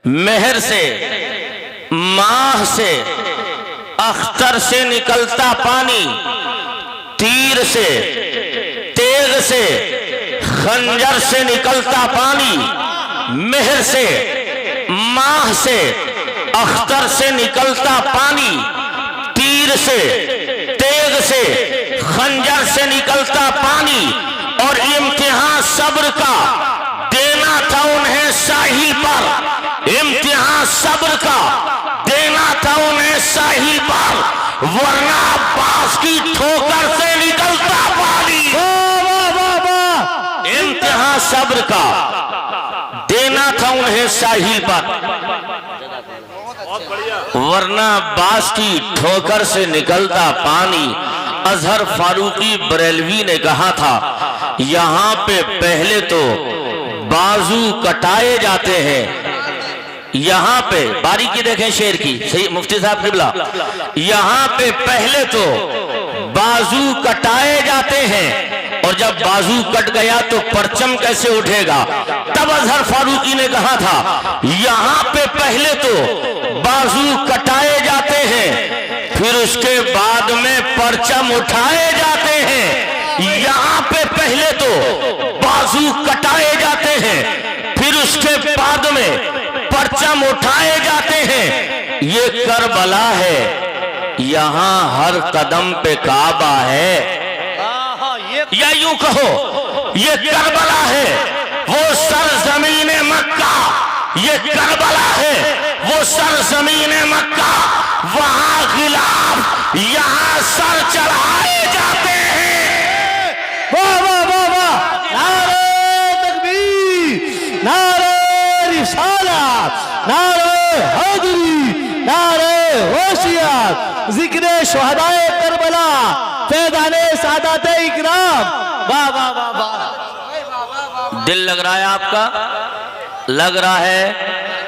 مہر سے، ماہ سے، اختر سے نکلتا پانی، تیر سے، تیغ سے، خنجر سے نکلتا پانی، مہر سے، ماہ سے، اختر سے نکلتا پانی، تیر سے، تیغ سے، خنجر سے نکلتا پانی، اور امتحان صبر کا دینا تھا انہیں ساحل پر، امتحان صبر کا دینا تھا انہیں ساحل پر، ورنہ عباس کی ٹھوکر سے نکلتا پانی۔ امتحان صبر کا دینا تھا انہیں ساحل پر، ورنہ عباس کی ٹھوکر سے نکلتا پانی۔ اظہر فاروقی بریلوی نے کہا تھا یہاں پہ پہلے تو بازو کٹائے جاتے ہیں، یہاں پہ باریکی دیکھیں شعر کی، صحیح مفتی صاحب قبلہ، یہاں پہ پہلے تو بازو کٹائے جاتے ہیں، اور جب بازو کٹ گیا تو پرچم کیسے اٹھے گا؟ تب اظہر فاروقی نے کہا تھا یہاں پہ پہلے تو بازو کٹائے جاتے ہیں، پھر اس کے بعد میں پرچم اٹھائے جاتے ہیں۔ یہاں پہ پہلے تو بازو کٹائے جاتے ہیں، پھر اس کے بعد میں پرچم اٹھائے جاتے ہیں۔ یہ کربلا ہے، یہاں ہر قدم پہ کعبہ ہے، یا یوں کہو یہ کربلا ہے وہ سرزمین مکہ، یہ کربلا ہے وہ سرزمین مکہ، وہاں غلاف یہاں سر چڑھائے جاتے ہیں۔ واہ واہ واہ واہ، نعرہ تکبیر، نعرہ رسالت، نعرہ حیدری، نعرہ وحشیت، ذکر شہدائے کربلا، فیضان سادات اکرام۔ واہ واہ واہ واہ۔ دل لگ رہا ہے آپ کا؟ لگ رہا ہے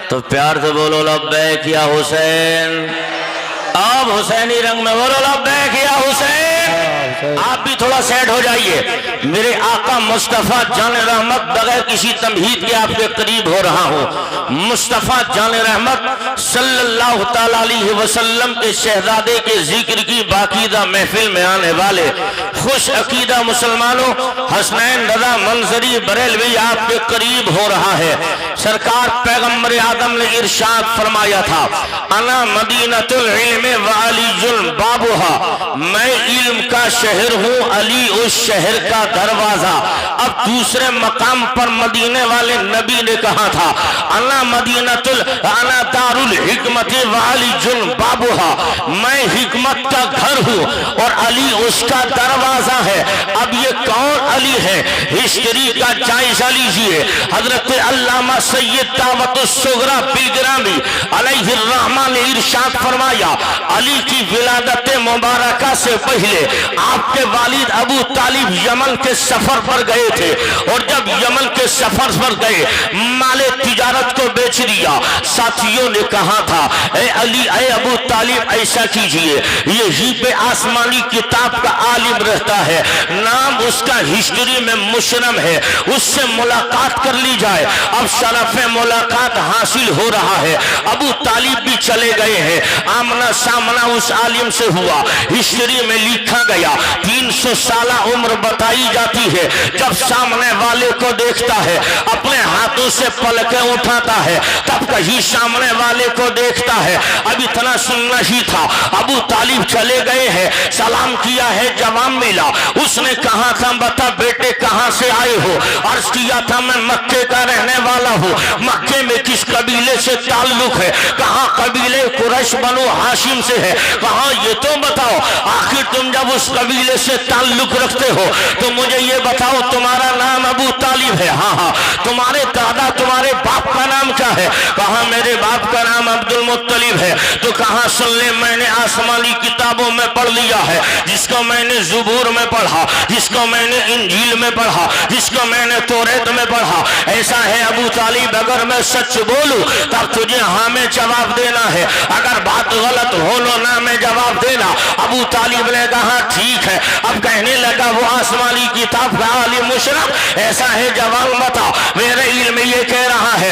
تو پیار سے بولو لبیک یا حسین، اب حسینی رنگ میں بولو لبیک یا حسین۔ آپ بھی تھوڑا سیٹ ہو جائیے، میرے آقا مصطفیٰ جان رحمت، بغیر کسی تمہید کے آپ کے قریب ہو رہا ہوں۔ مصطفیٰ جان رحمت صلی اللہ تعالیٰ علیہ وسلم کے شہزادے کے ذکر کی باقیدہ محفل میں آنے والے خوش عقیدہ مسلمانوں، حسنین رضا منظری بریلوی آپ کے قریب ہو رہا ہے۔ سرکار پیغمبر آدم نے ارشاد فرمایا تھا انا مدینۃ العلم وعلی بابها، میں علم کا شہر ہوں، علی اس شہر کا دروازہ۔ اب دوسرے مقام پر مدینے والے نبی نے کہا تھا انا دار الحکمت وعلی بابها، میں حکمت کا گھر ہوں اور علی اس کا دروازہ ہے۔ اب یہ کون علی ہے؟ ہسٹری کا جائزہ لیجئے۔ حضرت علامہ سید دعوت الصغریٰ بالگرامی علیہ الرحمہ نے ارشاد فرمایا علی کی ولادت مبارکہ سے پہلے آپ کے والد ابو طالب یمن کے سفر پر گئے تھے، اور جب یمن کے سفر پر گئے مال تجارت کو بیچ دیا۔ ساتھیوں نے کہا تھا اے علی، اے ابو طالب، ایسا کیجئے، یہی پہ آسمانی کتاب کا عالم رہتا ہے، نام اس کا ہسٹری میں مشرم ہے، اس سے ملاقات کر لی جائے۔ اب شرف ملاقات حاصل ہو رہا ہے، ابو طالب بھی چلے گئے ہیں، آمنا سامنا اس عالم سے ہوا۔ ہسٹری میں لکھا گیا 300 سالہ عمر بتائی جاتی ہے۔ جب سامنے والے کو دیکھتا ہے اپنے ہاتھوں سے پلکیں اٹھاتا ہے، تب کہیں سامنے والے کو دیکھتا ہے۔ اب اتنا سننا ہی تھا، ابو طالب چلے گئے ہیں، سلام کیا ہے، جواب ملا۔ اس نے کہا تھا بتا بیٹے کہاں سے آئے ہو؟ عرض کیا تھا میں مکے کا رہنے والا ہوں۔ مکے میں کس قبیلے سے تعلق ہے؟ کہاں قبیلے قریش بنو ہاشم سے ہے۔ کہاں یہ تو بتاؤ، آخر تم جب اس قبیلے سے تعلق رکھتے ہو تو مجھے یہ بتاؤ تمہارا نام ابو طالب ہے؟ ہاں ہاں۔ تمہارے دادا تمہارے باپ کا نام کیا ہے؟ کہاں میرے باپ کا نام عبد المطلب ہے۔ تو کہاں سن لے میں نے آسمانی کتابوں میں پڑھ لیا ہے، جس کو میں نے زبور میں پڑھا، جس کو میں نے انجیل میں پڑھا، جس کو میں نے توریت میں پڑھا۔ ایسا ہے ابو طالب، اگر میں سچ بولوں تب تجھے ہاں میں جواب دینا ہے، اگر بات غلط ہو لو نہ میں جواب دینا۔ ابو طالب نے کہا ٹھیک ہے۔ اب کہنے لگا وہ آسمانی کتاب کا عالم مشرف، ایسا ہے جواب بتا، میرے علم یہ کہہ رہا ہے،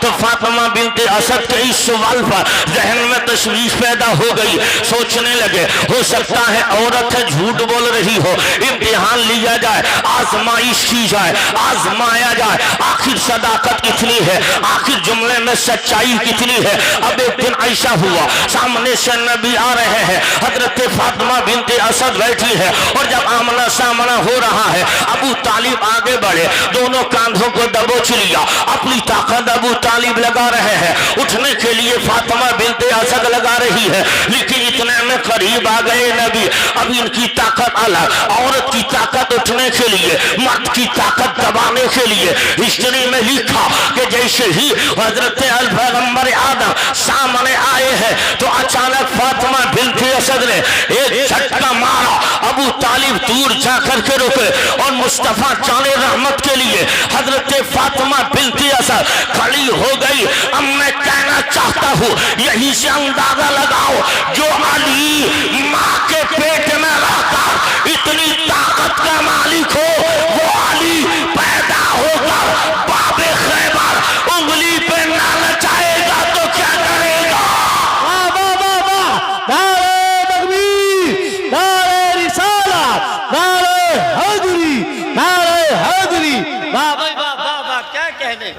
تو فاطمہ بنت اسد کے اس سوال پر ذہن میں تشویش پیدا ہو گئی. سوچنے لگے ہو سکتا ہے عورت ہے جھوٹ بول رہی ہو, امتحان لیا جائے, آزمائش کی جائے, آزمایا جائے, آخر صداقت کتنی ہے, آخر جملے میں سچائی کتنی ہے. اب ایک دن ایسا ہوا سامنے سے نبی آ رہے ہیں, حضرت فاطمہ بنت اسد بیٹھی ہے, اور جب آمنا سامنا ہو رہا ہے ابو طالب آگے بڑھے, دونوں کاندھوں کو دبوچ لیا, اپنی طاقت ابو طالب لگا رہے ہیں, اٹھنے کے لیے فاطمہ بنت اسد لگا رہی ہے, لیکن اتنے میں قریب آ گئے نبی. اب ان کی طاقت الگ, عورت کی طاقت اٹھنے کے لیے, مرد کی طاقت دبانے کے لیے. ہسٹری میں لکھا کہ جیسے ہی حضرت پیغمبر آدم سامنے آئے ہیں تو اچانک فاطمہ بنت اسد نے ایک جھٹکا مارا, ابو طالب دور جا کر کے رکے, اور مصطفیٰ جان رحمت کے لیے حضرت فاطمہ بنت اسد کھڑی ہو گئی. اب میں کہنا چاہتا ہوں یہی سے اندازہ لگاؤ جو علی ماں کے پیٹ میں رہ کر اتنی طاقت کا مالک ہو, وہ علی پیدا ہو کر باب خیبر انگلی پہ نہ نچائے گا تو کیا کرے گا؟ واہ واہ واہ واہ, نعرہ تکبیر, نعرہ رسالت, نعرہ حیدری, نعرہ حیدری. واہ واہ واہ واہ, کیا کہنے.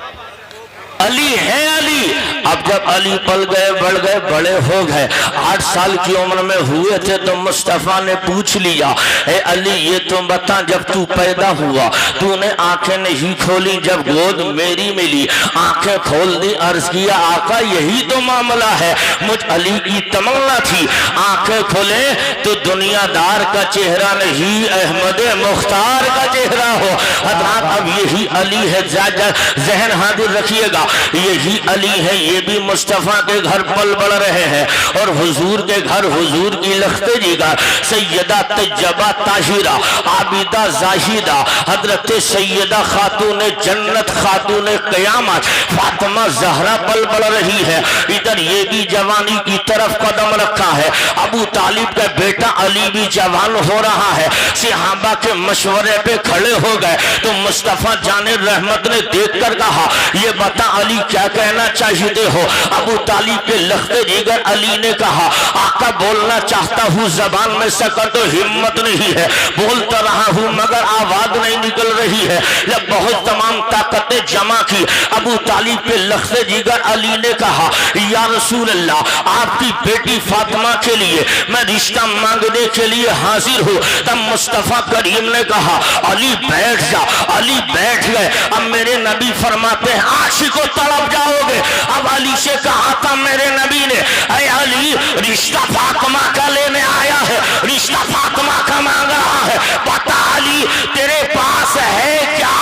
علی ہے علی. اب جب علی پل گئے, بڑھ گئے, بڑے ہو گئے, 8 سال کی عمر میں ہوئے تھے تو مصطفیٰ نے پوچھ لیا اے علی یہ تو بتا جب تو پیدا ہوا تو نے آنکھیں نہیں کھولی, جب گود میری ملی آنکھیں کھول دی, عرض کیا آقا یہی تو معاملہ ہے. مجھ علی کی تمنا تھی آنکھیں کھولے تو دنیا دار کا چہرہ نہیں احمد مختار کا چہرہ ہو. حضرات اب یہی علی ہے, ذہن حاضر رکھیے گا, یہی علی ہے. یہ بھی مصطفیٰ کے گھر پل بڑھ رہے ہیں, اور حضور کے گھر حضور کی لخت جگر سیدہ طیبہ طاہرہ عابدہ زاہدہ حضرت سیدہ خاتون جنت خاتون قیامت فاطمہ زہرا پل بڑھ رہی ہے. ادھر یہ بھی جوانی کی طرف قدم رکھا ہے, ابو طالب کا بیٹا علی بھی جوان ہو رہا ہے. صحابہ کے مشورے پہ کھڑے ہو گئے تو مصطفیٰ جان رحمت نے دیکھ کر کہا یہ بتا علی کیا کہنا چاہتے ہو؟ ابو طالب کے لخت جگر علی نے کہا آقا بولنا چاہتا ہوں زبان میں سکت و ہمت نہیں ہے, بولتا رہا ہوں مگر آواز نہیں نکل رہی ہے. جب بہت تمام طاقتیں جمع کی ابو طالب کے لخت جگر علی نے کہا یا رسول اللہ آپ کی بیٹی فاطمہ کے لیے میں رشتہ مانگنے کے لیے حاضر ہوں. تب مصطفیٰ کریم نے کہا علی بیٹھ جا. علی بیٹھ گئے. اب میرے نبی فرماتے ہیں عاشق و طلب جاؤ گے. اب علی سے کہا تھا میرے نبی نے اے علی رشتہ فاطمہ کا لینے آیا ہے, رشتہ فاطمہ کا مانگ رہا ہے, بتا علی تیرے پاس ہے کیا؟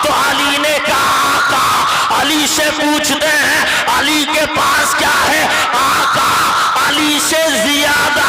تو علی نے کہا آقا علی سے پوچھتے ہیں علی کے پاس کیا ہے. آقا علی سے زیادہ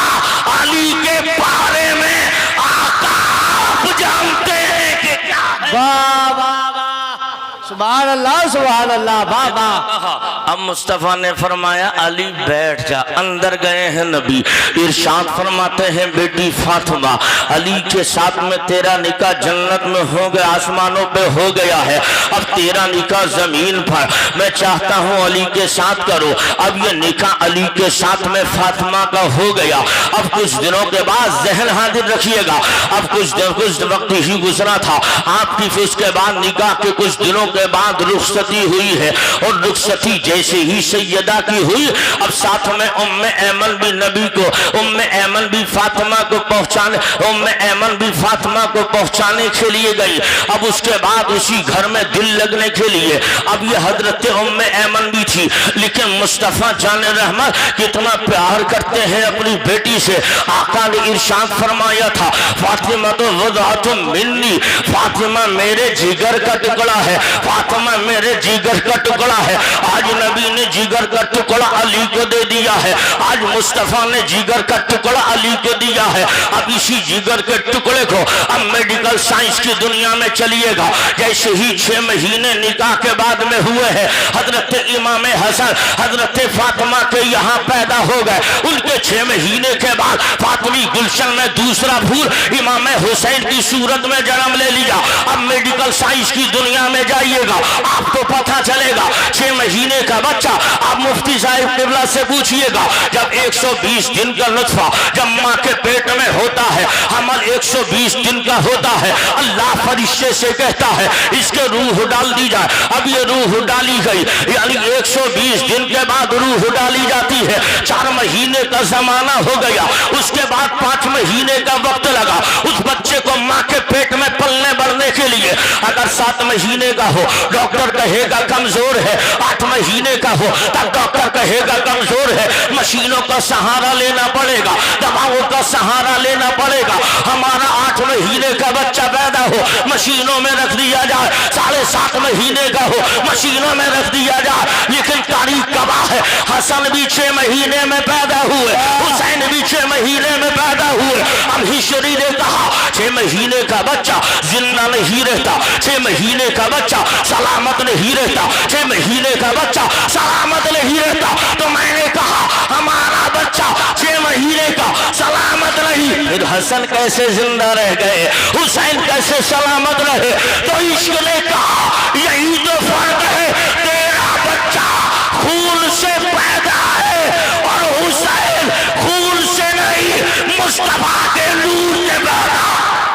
علی کے بارے میں آقا آپ جانتے ہیں کہ کیا ہے. واہ واہ واہ, سبحان اللہ سبحان اللہ. واہ واہ. اب مصطفیٰ نے فرمایا علی بیٹھ جا. اندر گئے ہیں نبی, ارشاد فرماتے ہیں بیٹی فاطمہ علی کے ساتھ میں تیرا نکاح جنت میں ہو گیا, آسمانوں پہ ہو گیا ہے. اب تیرا نکاح زمین پر میں چاہتا ہوں علی کے ساتھ کرو. اب یہ نکاح علی کے ساتھ میں فاطمہ کا ہو گیا. اب کچھ دنوں کے بعد ذہن حاضر رکھیے گا, اب کچھ وقت ہی گزرا تھا آپ کی, پھر اس کے بعد نکاح کے کچھ دنوں کے بعد رخصتی ہوئی ہے, اور رخصتی جیسے ہی سیدہ کی ہوئی اب ساتھ میں ام ایمن بھی نبی کو, ام ایمن بھی فاطمہ کو پہنچانے, ام ایمن بھی فاطمہ کو پہنچانے کے لیے گئی. اب اس کے بعد اسی گھر میں دل لگنے کے لیے اب یہ حضرت ام ایمن بھی تھی, لیکن مصطفیٰ جان رحمت کتنا پیار کرتے ہیں اپنی بیٹی سے. آقا نے ارشاد فرمایا تھا فاطمہ تو وضعت منی, فاطمہ میرے جگر کا ٹکڑا ہے, فاطمہ میرے جگر کا ٹکڑا ہے. آج نبی نے جگر کا ٹکڑا علی کو دے دیا ہے, آج مصطفیٰ نے جگر کا ٹکڑا علی کو دیا ہے. اب اسی جگر کے ٹکڑے کو اب میڈیکل سائنس کی دنیا میں چلیے گا. جیسے ہی 6 مہینے نکاح کے بعد میں ہوئے ہیں حضرت امام حسن حضرت فاطمہ کے یہاں پیدا ہو گئے. ان کے 6 مہینے کے بعد فاطمی گلشن میں دوسرا پھول امام حسین کی صورت میں جنم لے لیا. اب میڈیکل سائنس کی دنیا میں جائیے آئیے گا آپ کو پتہ چلے گا 6 مہینے کا بچہ. آپ مفتی صاحب قبلہ سے پوچھئے گا جب 120 دن کا نطفہ جب ماں کے پیٹ میں ہوتا ہے, حمل 120 دن کا ہوتا ہے, اللہ فرشتے سے کہتا ہے اس کے روح ڈال دی جائے. اب یہ روح ڈالی گئی, یعنی 120 دن کے بعد روح ڈالی جاتی ہے. 4 مہینے کا زمانہ ہو گیا, اس کے بعد 5 مہینے کا وقت لگا اس بچے کو ماں کے پیٹ میں پلنے بڑھنے کے لیے. اگر 7 مہینے کا ہو ڈاکٹر کہے گا کمزور ہے, 8 مہینے کا ہو تب ڈاکٹر کہے گا کمزور ہے. مشینوں کا سہارا لینا پڑے گا, دواؤں کا سہارا لینا پڑے گا. ہمارا 8 مہینے کا بچہ پیدا ہو مشینوں میں رکھ دیا جائے, 7.5 مہینے کا ہو مشینوں میں رکھ دیا جائے. لیکن تاریخ گواہ ہے حسن بھی 6 مہینے میں پیدا ہوئے, حسین بھی 6 مہینے میں پیدا ہوئے. اب ہسٹری نے کہا 6 مہینے کا بچہ زندہ نہیں رہتا, 6 مہینے کا بچہ سلامت نہیں رہتا, 6 مہینے کا بچہ سلامت نہیں رہتا. تو میں نے کہا ہمارا بچہ 6 مہینے کا سلامت نہیں, پھر حسن کیسے زندہ رہ گئے, حسین کیسے سلامت رہے؟ تو عشق نے کہا یہی تو فرق ہے, تیرا بچہ خون سے پیدا ہے اور حسین خون سے نہیں مصطفیٰ کے نور سے پیدا.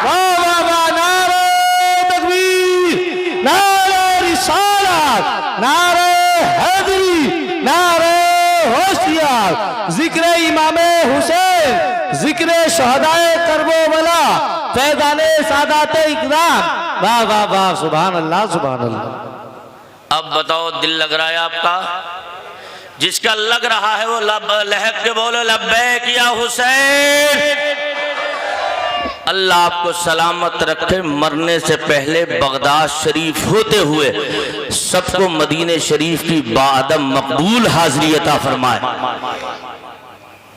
واہ واہ واہ, نعرہ تکبیر, نعرہ رسالت, نعرہ حیدری, نعرہ ہوشیار, ذکر امام حسین, ذکر شہدائے کربلا, فیضان سادات اکرام. واہ واہ واہ, سبحان اللہ سبحان اللہ. اب بتاؤ دل لگ رہا ہے آپ کا؟ جس کا لگ رہا ہے وہ لہک کے بولو لبیک یا حسین. اللہ آپ کو سلامت رکھے. مرنے سے پہلے بغداد شریف ہوتے ہوئے سب کو مدینہ شریف کی باعدم مقبول حاضری عطا فرمائے.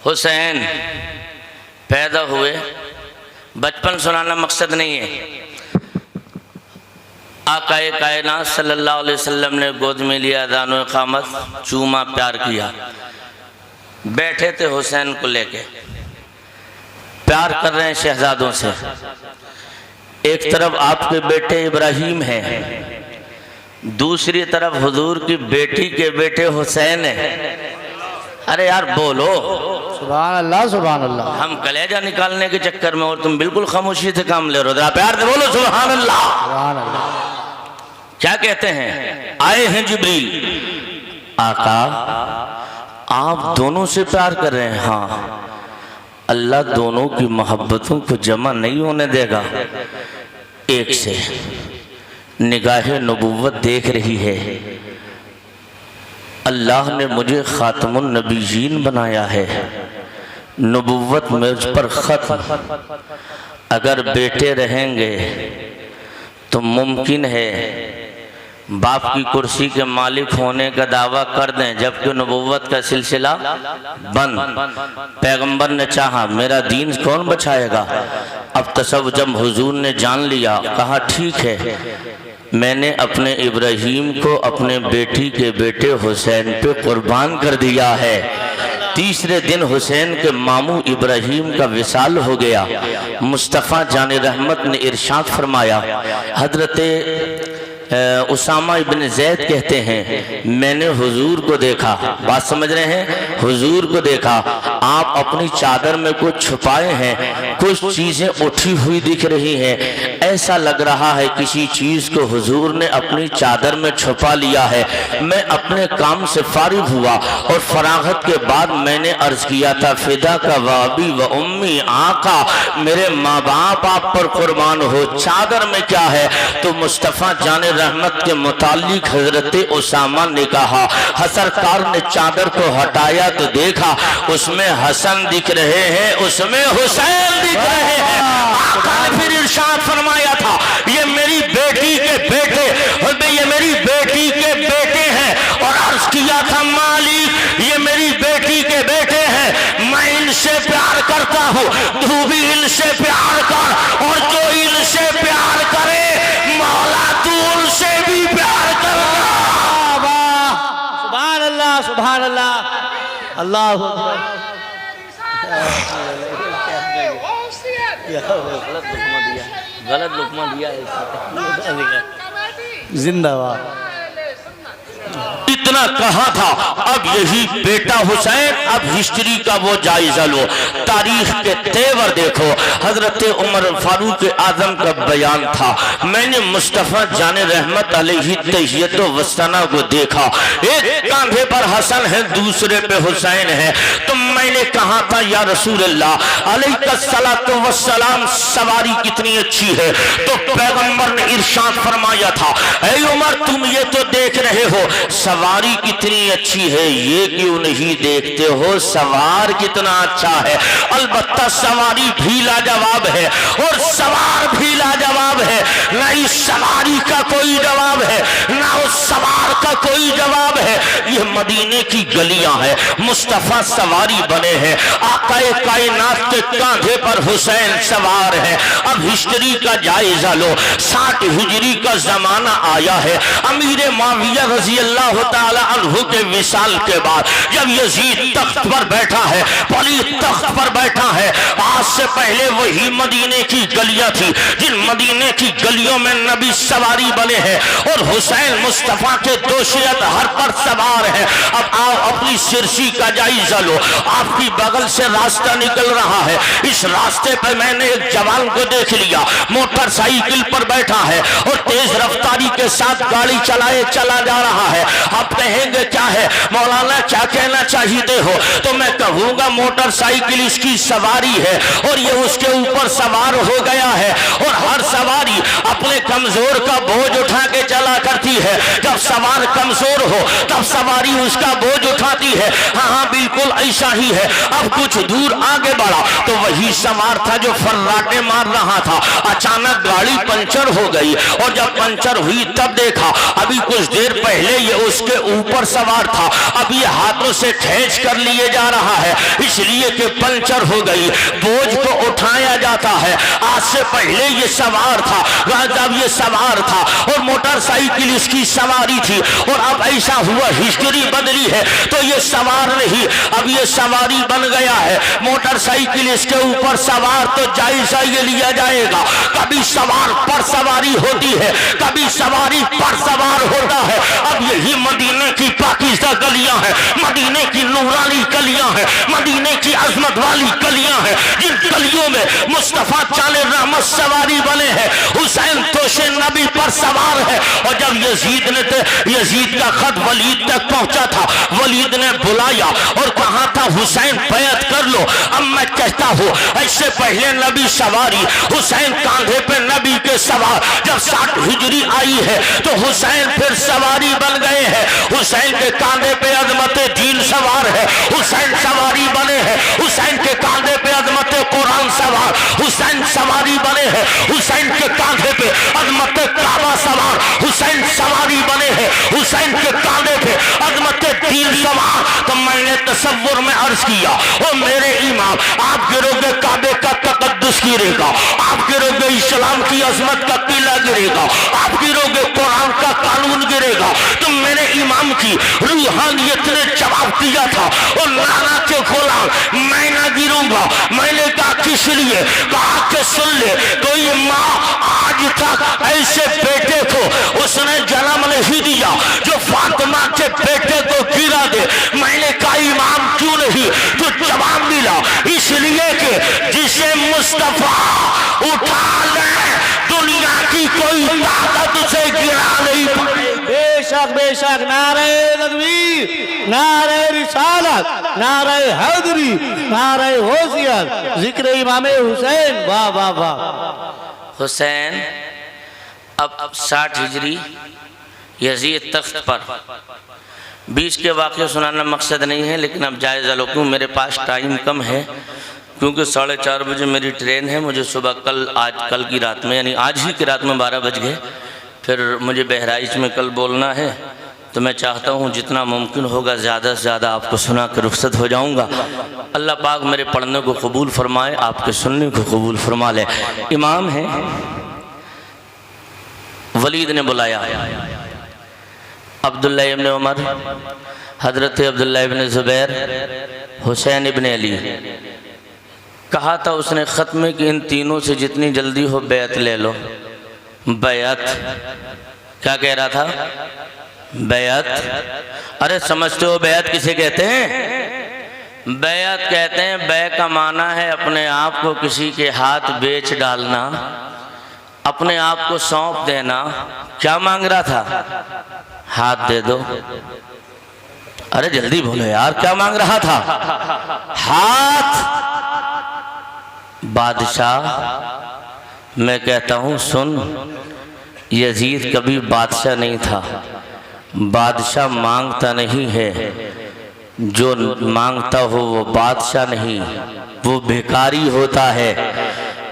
حسین پیدا ہوئے, بچپن سنانا مقصد نہیں ہے. آقا کائنات صلی اللہ علیہ وسلم نے گود میں لیا, اذان و اقامت, چوما, پیار کیا. بیٹھے تھے حسین کو لے کے, پیار کر رہے ہیں شہزادوں سے. ایک طرف آپ کے بیٹے ابراہیم ہیں, دوسری طرف حضور کی بیٹی کے بیٹے حسین ہیں. ارے یار بولو, سبحان اللہ سبحان اللہ. ہم کلیجہ نکالنے کے چکر میں اور تم بالکل خاموشی سے کام لے رہے ہو. ذرا پیار سے بولو سبحان اللہ. سبحان اللہ. کیا کہتے ہیں؟ آئے ہیں جبریل, آقا آپ دونوں سے پیار کر رہے ہیں. ہاں, اللہ دونوں کی محبتوں کو جمع نہیں ہونے دے گا. ایک سے نگاہ نبوت دیکھ رہی ہے, اللہ نے مجھے خاتم النبیین بنایا ہے, نبوت مجھ پر ختم. اگر بیٹے رہیں گے تو ممکن ہے باپ کی کرسی کے مالک ہونے کا دعویٰ کر دیں جبکہ نبوت کا سلسلہ بند. پیغمبر نے چاہا میرا دین کون بچائے گا؟ اب تصور جب حضور نے جان لیا, کہا ٹھیک ہے, میں نے اپنے ابراہیم کو اپنے بیٹی کے بیٹے حسین پہ قربان کر دیا ہے. تیسرے دن حسین کے ماموں ابراہیم کا وصال ہو گیا. مصطفیٰ جان رحمت نے ارشاد فرمایا, حضرت اسامہ ابن زید کہتے ہیں میں نے حضور کو دیکھا, بات سمجھ رہے ہیں, حضور کو دیکھا, آپ اپنی چادر میں کچھ چھپائے ہیں, کچھ چیزیں اٹھی ہوئی دکھ رہی ہیں, ایسا لگ رہا ہے کسی چیز کو حضور نے اپنی چادر میں چھپا لیا ہے. میں اپنے کام سے فارغ ہوا اور فراغت کے بعد میں نے عرض کیا تھا فدا کا وابی و امی, آقا میرے ماں باپ آپ پر قربان ہو, چادر میں کیا ہے؟ تو مصطفیٰ جان رحمت کے متعلق حضرت اسامہ نے کہا, سرکار نے چادر کو ہٹایا تو دیکھا اس میں حسن دکھ رہے ہیں, اس میں حسین دکھ رہے ہیں. آقا نے پھر ارشاد فرمایا تھا یہ میری بیٹی کے بیٹے, یہ میری بیٹی کے بیٹے ہیں, اور عرض کیا تھا مالک یہ میری بیٹی کے بیٹے ہیں, میں ان سے پیار کرتا ہوں, تو بھی ان سے پیار کر, اور جو ان سے پیار کرے مولا تو ان سے بھی پیار کر. سبحان اللہ سبحان اللہ. اللہ غلط لقمہ دیا ہے. زندہ باد. اتنا کہا تھا. اب یہی بیٹا حسین. اب ہسٹری کا وہ جائزہ لو, تاریخ کے تیور دیکھو. حضرت عمر فاروق اعظم کا بیان تھا, میں نے مصطفیٰ جان رحمت علیہ تحیت و وسطنہ کو دیکھا, ایک کاندھے پر حسن ہے, دوسرے پہ حسین ہے. تو میں نے کہا تھا یا رسول اللہ علیہ الصلوۃ والسلام سواری کتنی اچھی ہے. تو پیغمبر نے ارشاد فرمایا تھا, اے عمر تم یہ تو دیکھ رہے ہو سواری کتنی اچھی ہے, یہ کیوں نہیں دیکھتے ہو سوار کتنا اچھا ہے. البتہ سواری بھی لاجواب ہے اور سوار بھی لاجواب ہے. نہ اس سواری کا کوئی جواب ہے نہ اس سوار کا کوئی جواب ہے. یہ مدینے کی گلیاں ہیں, مصطفیٰ سواری بنے ہیں, آقا کائنات کے کاندھے پر حسین سوار ہے. اب ہسٹری کا جائزہ لو, 60 ہجری کا زمانہ آیا ہے. امیر معاویہ رضی اللہ تعالی عنہ کے وصال کے بعد جب یزید تخت پر بیٹھا ہے, پلید تخت پر بیٹھا ہے, آج سے پہلے وہی مدینے کی گلیاں تھی جن مدینے کی گلیوں میں نبی سواری بنے ہیں اور حسین مصطفیٰ کے دوشیت ہر پر سوار ہے. اب آؤ اپنی سرسی کا جائزہ لو. آپ کی بغل سے راستہ نکل رہا ہے, اس راستے پر میں نے ایک جوان کو دیکھ لیا, موٹر سائیکل پر بیٹھا ہے اور تیز رفتاری کے ساتھ گاڑی چلائے چلا جا رہا ہے. آپ کہیں گے کیا ہے مولانا, کیا کہنا چاہیے ہو؟ تو میں کہوں گا موٹر سائیکل اس کی سواری ہے اور یہ اس کے اوپر سوار ہو گیا ہے. اور ہر سواری اپنے کمزور کا بوجھ اٹھا کے چلا کرتی ہے. جب سوار کمزور ہو تب سواری اس کا بوجھ اٹھاتی ہے. ہاں بالکل ایسا ہی ہے. اب کچھ دور آگے بڑھا تو وہی سوار تھا جو فراٹے مار رہا تھا. اچانک گاڑی پنچر ہو گئی اور جب پنچر ہوئی تب دیکھا ابھی کچھ دیر پہلے یہ اس کے اوپر سوار تھا, اب یہ ہاتھوں سے کھینچ کر لیے جا رہا ہے اس لیے کہ پنچر ہو گئی. بوجھ کو اٹھایا جاتا ہے. آج سے پہلے یہ سوار تھا, جب یہ سوار تھا اور موٹر سائیکل اس کی سواری تھی, اور اب ایسا ہوا ہسٹری بدلی ہے تو یہ سوار نہیں, اب یہ سواری بن گیا ہے. موٹر سائیکل اس کے اوپر سوار تو جائزہ یہ لیا جائے گا, کبھی سوار پر سواری ہوتی ہے کبھی سواری پر سوار ہوتا ہے. اب یہی مدینے کی پاکیزہ گلیاں ہیں, مدینے کی نورانی گلیاں ہیں, مدینے کی عظمت والی گلیاں ہیں جن گلیوں میں مصطفیٰ جان رحمت سواری بنے ہیں. حسین توش نبی پر سوار ہے. اور جب یزید کا خط ولید تک پہنچا تھا, ولید نے بلایا اور کہا تھا حسین بیعت کر لو. اب میں کہتا ہوں ایسے پہلے نبی سواری, حسین کاندھے پہ نبی کے سوار. جب 60 ہجری آئی ہے تو حسین پھر سواری بن گئے ہیں. حسین کے کاندھے پہ عظمت دین سوار ہے, حسین سواری بنے ہیں. حسین کے کاندھے پہ عظمت قرآن سوار, حسین سواری بنے ہیں. حسین کے کاندھے پہ عظمت کعبہ سوار, حسین سواری بنے ہیں. حسین کے کاندھے پہ عظمت دین سوار. تو میں نے تصور میں عرض کیا, او میرے امام, آپ گرو گے کعبے کا تقدس گرے گا, آپ گرو گے اسلام کی عظمت کا قلعہ گرے گا, آپ گرو گے قرآن کا قانون گرے گا. تو میرے امام کی روحانیت نے جواب دیا تھا, اور نانا کے غلام میں نہ گروں گا. میں نے کہا کس لیے؟ کہا کہ سن لے, کوئی ماں آج تک ایسے بیٹے کو اس نے جنم نہیں دیا جو فاطمہ کے بیٹے کو گرا دے. میں نے کہا امام کیوں نہیں؟ تو جواب ملا, اس لیے کہ جسے مصطفیٰ اٹھا لے دنیا کی کوئی طاقت اسے گرا نہیں پائے. بے شک بے شک. نعرہ تکبیر, نعرہ رسالت, نعرہ حیدری, نعرہ غوثیت, ذکر امام حسین. واہ واہ واہ. حسین اب 60 ہجری یزید تخت پر, بیچ کے واقعہ سنانا مقصد نہیں ہے لیکن اب جائزہ لو, کیوں میرے پاس ٹائم کم ہے, کیونکہ 4:30 بجے میری ٹرین ہے. مجھے صبح کل کی رات میں, یعنی آج ہی کی رات میں 12 بج گئے, پھر مجھے بہرائچ میں کل بولنا ہے. تو میں چاہتا ہوں جتنا ممکن ہوگا زیادہ سے زیادہ آپ کو سنا کے رخصت ہو جاؤں گا. اللہ پاک میرے پڑھنے کو قبول فرمائے, آپ کے سننے کو قبول فرما لے. امام ہیں, ولید نے بلایا عبداللہ ابن عمر, حضرت عبداللہ ابن زبیر, حسین ابن علی. کہا تھا اس نے خط میں کہ ان تینوں سے جتنی جلدی ہو بیعت لے لو. بیعت کیا کہہ رہا تھا؟ بیعت. ارے سمجھتے ہو بیعت کسے کہتے ہیں؟ بیعت کہتے ہیں، بے کا معنی ہے اپنے آپ کو کسی کے ہاتھ بیچ ڈالنا، اپنے آپ کو سونپ دینا. کیا مانگ رہا تھا؟ ہاتھ دے دو. ارے جلدی بولو یار، کیا مانگ رہا تھا؟ ہاتھ. بادشاہ، میں کہتا ہوں سن، یزید کبھی بادشاہ نہیں تھا. بادشاہ مانگتا نہیں ہے، جو مانگتا ہو وہ بادشاہ نہیں، وہ بھکاری ہوتا ہے.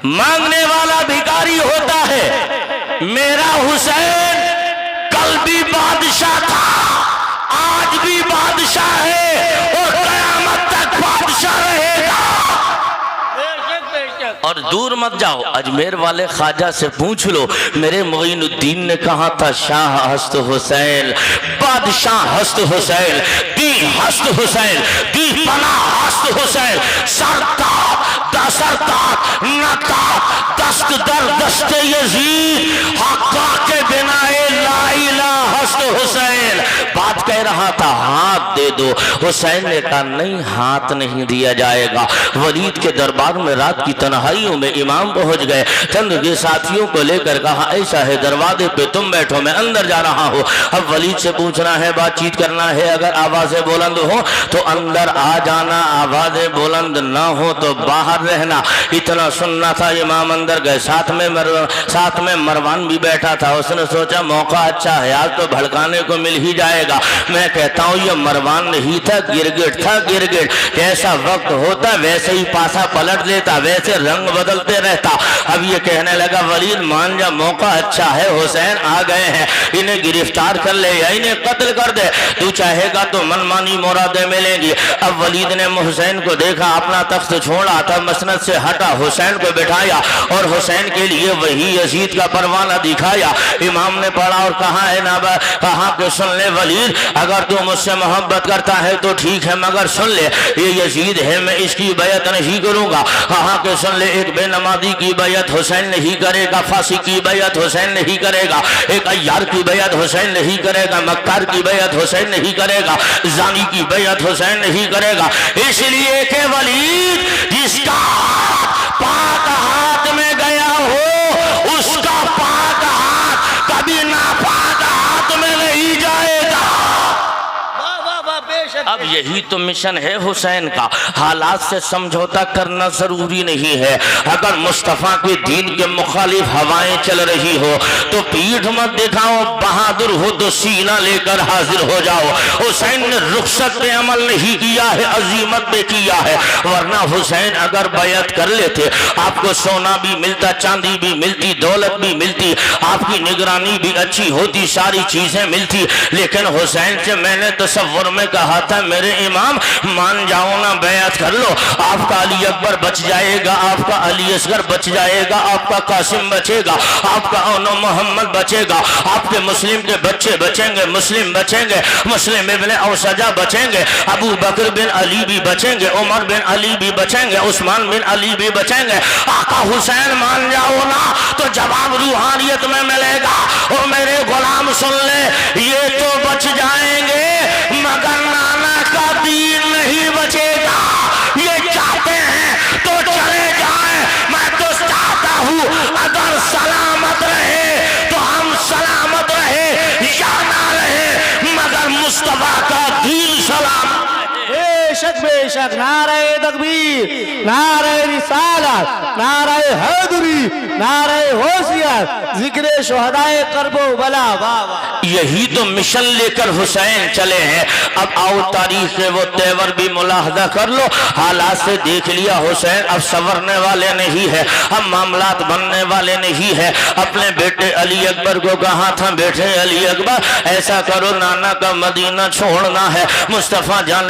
مانگنے والا بھکاری ہوتا ہے. میرا حسین کل بھی بادشاہ تھا، آج بھی بادشاہ ہے اور قیامت تک بادشاہ رہے گا. اور دور مت جاؤ، اجمیر والے خواجہ سے پوچھ لو، میرے معین الدین نے کہا تھا شاہ ہست حسین، بادشاہ ہست حسین، دی ہست حسین، دی پناہ ہست حسین، سرتاب دا سرتاب نتاب دست در دست یزید، حقا کے بنا لا الہ ہست حسین. بات کہہ رہا تھا ہاتھ دے دو. حسین نے کہا نہیں، ہاتھ نہیں دیا جائے گا. ولید کے دربار میں رات کی تنہائیوں میں امام پہنچ گئے، چند کے ساتھیوں کو لے کر کہا ایسا ہے دروازے پہ تم بیٹھو، میں اندر جا رہا ہوں. اب ولید سے پوچھنا ہے، بات چیت کرنا ہے، اگر آوازیں بلند ہو تو اندر آ جانا، آوازیں بلند نہ ہو تو باہر رہنا. اتنا سننا تھا. امام اندر گئے، ساتھ میں مروان بھی بیٹھا تھا. اس نے سوچا موقع اچھا ہے، آج تو بھڑکانے کو مل ہی جائے گا. میں کہتا ہوں یہ مروان نہیں تھا، گرگٹ تھا. گرگٹ جیسا وقت ہوتا ویسے ہی پاسا پلٹ دیتا، ویسے رنگ بدلتے رہتا. اب یہ کہنے لگا ولید مان جا، موقع اچھا ہے، حسین آ گئے ہیں، انہیں گرفتار کر لے یا انہیں قتل کر دے، تو چاہے گا تو منمانی مرادیں ملیں گی. اب ولید نے حسین کو دیکھا، اپنا تخت چھوڑا تھا، مسند سے ہٹا، حسین کو بٹھایا اور حسین کے لیے وہی یزید کا پروانہ دکھایا. امام نے پڑھا اور کہا ہے نابا، کہا کہ سن لے ولید، اگر تو مجھ سے محبت کرتا ہے تو ٹھیک ہے، مگر سن لے یہ یزید ہے، میں اس کی بیعت نہیں کروں گا. کہا کہ سن لے، ایک بے نمازی کی بیعت حسین نہیں کرے گا، فاسق کی بیعت حسین نہیں کرے گا، ایک عیار کی بیعت حسین نہیں کرے گا، مکار کی بیعت حسین نہیں کرے گا، زانی کی بیعت حسین نہیں کرے گا. اس لیے کہ ولید جس کا پاک ہاتھ میں گیا ہو اس کا پاک ہاتھ کبھی ناپاک ہاتھ میں نہیں جائے گا. اب یہی تو مشن ہے حسین کا. حالات سے سمجھوتا کرنا ضروری نہیں ہے. اگر مصطفیٰ کے دین کے مخالف ہوائیں چل رہی ہو تو پیٹھ مت دکھاؤ، بہادر ہو تو سینہ لے کر حاضر ہو جاؤ. حسین نے رخصت پہ عمل نہیں کیا ہے، عزیمت پہ کیا ہے. ورنہ حسین اگر بیعت کر لیتے آپ کو سونا بھی ملتا، چاندی بھی ملتی، دولت بھی ملتی، آپ کی نگرانی بھی اچھی ہوتی، ساری چیزیں ملتی. لیکن حسین سے میں نے تصور میں کہا تھا میرے امام مان جاؤ نا، بیعت کر لو، آپ کا علی اکبر بچ جائے گا، آپ کا علی اصغر بچ جائے گا، آپ کا قاسم بچے گا، آپ کا اون محمد بچے گا، آپ کے مسلم کے بچے بچیں گے، مسلم بچیں گے، مسلم ابن اوسجہ بچیں گے، ابو بکر بن علی بھی بچیں گے، عمر بن علی بھی بچیں گے، عثمان بن علی بھی بچیں گے. آقا حسین مان جاؤ نا تو جواب روحانیت میں ملے گا. اور میرے غلام سن لے، یہ تو بچ جائیں گے مگر نانا کا دین نہیں بچے گا. یہ چاہتے ہیں تو چلے جائیں، میں تو چاہتا ہوں اگر سلامت رہے تو ہم سلامت رہے یا نہ رہے، مگر مصطفیٰ کا دین سلامت. بے شک نعرہ تکبیر، نعرہ رسالت، نعرہ حیدری، نعرہ حسینیت، ذکر شہدائے کرب و بلا. یہی تو مشن لے کر حسین چلے ہیں. اب آؤ تاریخ کے وہ تیور بھی ملاحظہ کر لو. حالات سے دیکھ لیا حسین اب سنورنے والے نہیں ہے، اب معاملات بننے والے نہیں ہے. اپنے بیٹے علی اکبر کو کہا تھا بیٹے علی اکبر ایسا کرو، نانا کا مدینہ چھوڑنا ہے، مصطفیٰ جان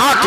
8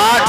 8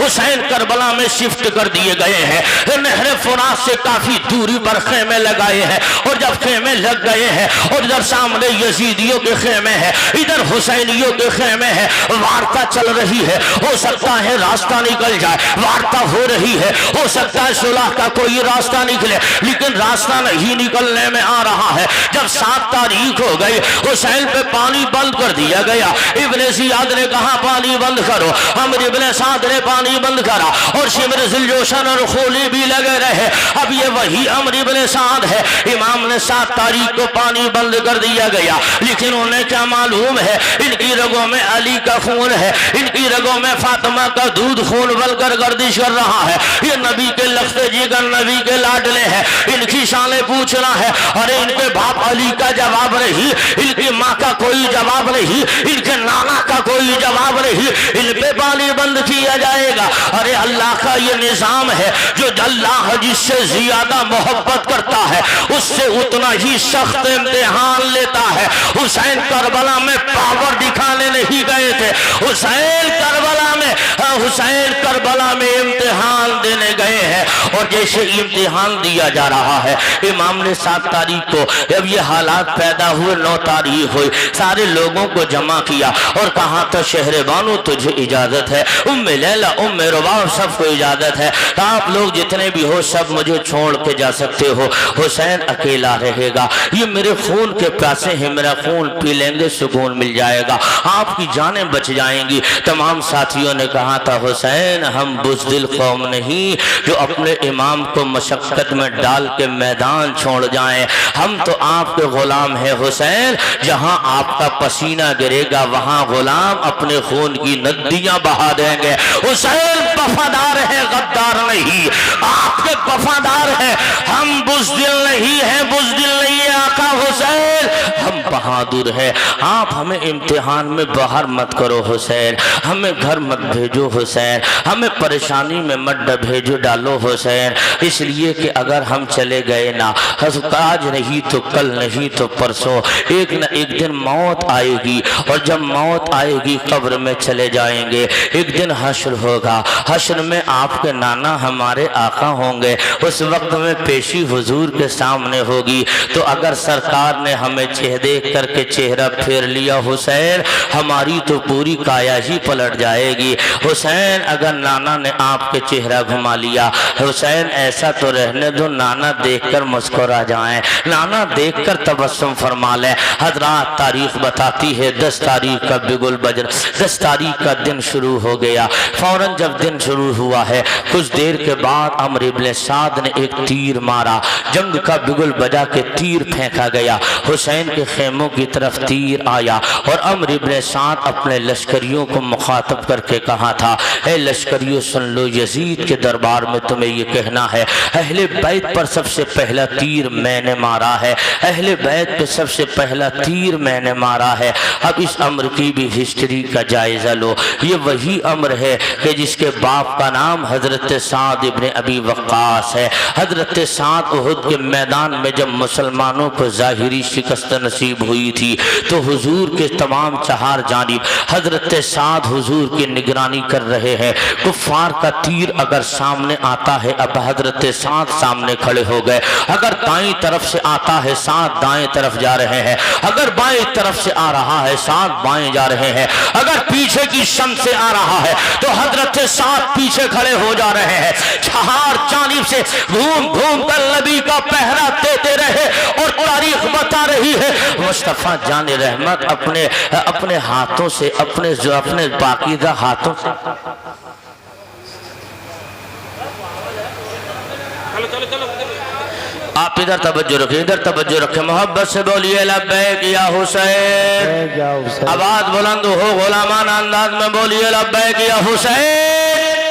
حسین کربلا میں شفٹ کر دیے گئے ہیں. نہر فرات سے کافی دوری پر خیمے لگائے ہیں, اور جب خیمے لگ گئے ہیں اور ادھر سامنے یزیدیوں کے خیمے ہیں, ادھر حسینیوں کے خیمے ہیں, وارتا چل رہی ہے. ہو سکتا ہے راستہ نکل جائے, وارتا ہو رہی ہے, ہو سکتا ہے صلح کا کوئی راستہ نکلے, لیکن راستہ نہیں نکلنے میں آ رہا ہے. جب 7 تاریخ ہو گئی, حسین پہ پانی بند کر دیا گیا. ابن زیاد نے کہا پانی بند کرو, عمرو ابن سعد نے پانی بند کرا, اور شمر ذوالجوشن اور خولی بھی لگے رہے. اب یہ وہی عمرو ابن سعد ہے. امام نے 7 تاریخ کو پانی بند کر دیا گیا, لیکن انہیں کیا معلوم ہے ان کی رگوں میں علی کا خون ہے, ان کی رگوں میں فاطمہ کا دودھ خون بل کر گردش کر رہا ہے. یہ نبی کے لخت جگر, نبی کے لاڈلے ہیں, ان کی شانیں پوچھنا ہے. ارے ان کے باپ علی کا جواب نہیں, ان کی ماں کا کوئی جواب نہیں, ان کے نانا کا کوئی جواب نہیں, ان پہ پانی بند کیا جائے گا. ارے اللہ کا یہ نظام ہے, جو اللہ جس سے زیادہ محبت کرتا ہے اس سے اتنا ہی سخت امتحان لیتا ہے. حسین کربلا میں پاور دکھانے نہیں گئے تھے, حسین کربلا میں امتحان دینے گئے ہیں. اور جیسے امتحان دیا جا رہا ہے, امام نے 7 تاریخ کو جب یہ حالات پیدا ہوئے, 9 تاریخ ہوئی, سارے لوگوں کو جمع کیا اور کہا تھا شہر بانو تجھے اجازت ہے, ام لیلہ, ام رباب, سب کو اجازت ہے, آپ لوگ جتنے بھی ہو سب مجھے چھوڑ کے جا سکتے ہو, حسین اکیلا رہے گا. یہ میرے خون کے پیاسے ہیں, میرا خون پی لیں گے, سکون مل جائے گا, آپ کی جانیں بچ جائیں گی. تمام ساتھیوں نے کہا تھا حسین ہم بزدل قوم نہیں جو اپنے امام کو مشقت میں ڈال کے میدان چھوڑ جائیں, ہم تو آپ کے غلام ہیں حسین. جہاں آپ کا پسینہ گرے گا وہاں غلام اپنے خون کی ندیاں بہا دیں گے. حسین وفادار ہے, غدار نہیں, آپ کے وفادار ہیں, ہم بزدل نہیں ہیں, بزدل نہیں ہے آقا حسین, ہم بہادر ہیں. آپ ہمیں امتحان میں باہر مت کرو حسین, ہمیں گھر مت بھیجو حسین, ہمیں پریشانی میں مت بھیجو ڈالو حسین, اس لیے کہ اگر ہم چلے گئے نا, آج نہیں تو کل نہیں تو پرسوں ایک نہ ایک دن موت آئے گی, اور جب موت آئے گی قبر میں چلے جائیں گے. ایک دن حشر ہوگا, حشر میں آپ کے نانا ہمارے آقا ہوں گے, اس وقت میں پیشی حضور کے سامنے ہوگی. تو اگر سرکار نے ہمیں دیکھ کر کے چہرہ پھیر لیا حسین, ہماری تو پوری کایا ہی پلٹ جائے گی. حسین اگر نانا نے آپ کے چہرہ گھما لیا, حسین ایسا تو رہنے دو نانا دیکھ کر مسکرا جائیں, نانا دیکھ کر تبسم فرما لیں. حضرات تاریخ بتاتی ہے 10 تاریخ کا بگل بجر, 10 تاریخ کا دن شروع ہو گیا. فوراً جب دن شروع ہوا ہے, کچھ دیر کے بعد عمرو ابن سعد نے ایک تیر مارا, جنگ کا بگل بجا کے تیر پھینکا گیا. حسین کے خیموں کی طرف تیر آیا, اور عمرو ابن سعد اپنے لشکریوں کو مخاطب کر کے کہا تھا, اے لشکریوں سن لو, یزید کے دربار میں تمہیں یہ کہنا ہے اہل بیت پر سب سے پہلا تیر میں نے مارا ہے, اہل بیت پہ سب سے پہلا تیر میں نے مارا ہے. اب اس امر کی بھی ہسٹری کا جائزہ لو. یہ وہی امر ہے کہ جس کے باپ کا نام حضرت سعد ابن ابی وقاص ہے. حضرت سعد احد کے میدان میں جب مسلمانوں کو ظاہری شکست نصیب ہوئی تھی تو حضور کے تمام 4 جانب حضرت سعد حضور کی نگرانی کر رہے ہیں. کفار کا تیر اگر سامنے آتا ہے, اب حضرت سعد سامنے کھڑے ہو گئے. اگر دائیں طرف سے آتا ہے سعد دائیں طرف جا رہے ہیں, اگر بائیں طرف سے آ رہا ہے سعد بائیں جا رہے ہیں, اگر پیچھے کی شم سے آ رہا ہے تو حضرت سعد پیچھے کھڑے ہو جا رہے ہیں. 4 جانب سے گھوم گھوم کر نبی کا پہرا دیتے رہے, اور تاریخ بتا رہی ہے مصطفیٰ جان رحمت اپنے ہاتھوں سے, اپنے پاکیزہ ہاتھوں سے آپ ادھر توجہ رکھیں, ادھر توجہ رکھیں, محبت سے بولیے لبیک یا حسین. آواز بلند ہو, غلامانہ انداز میں بولیے لبیک یا حسین.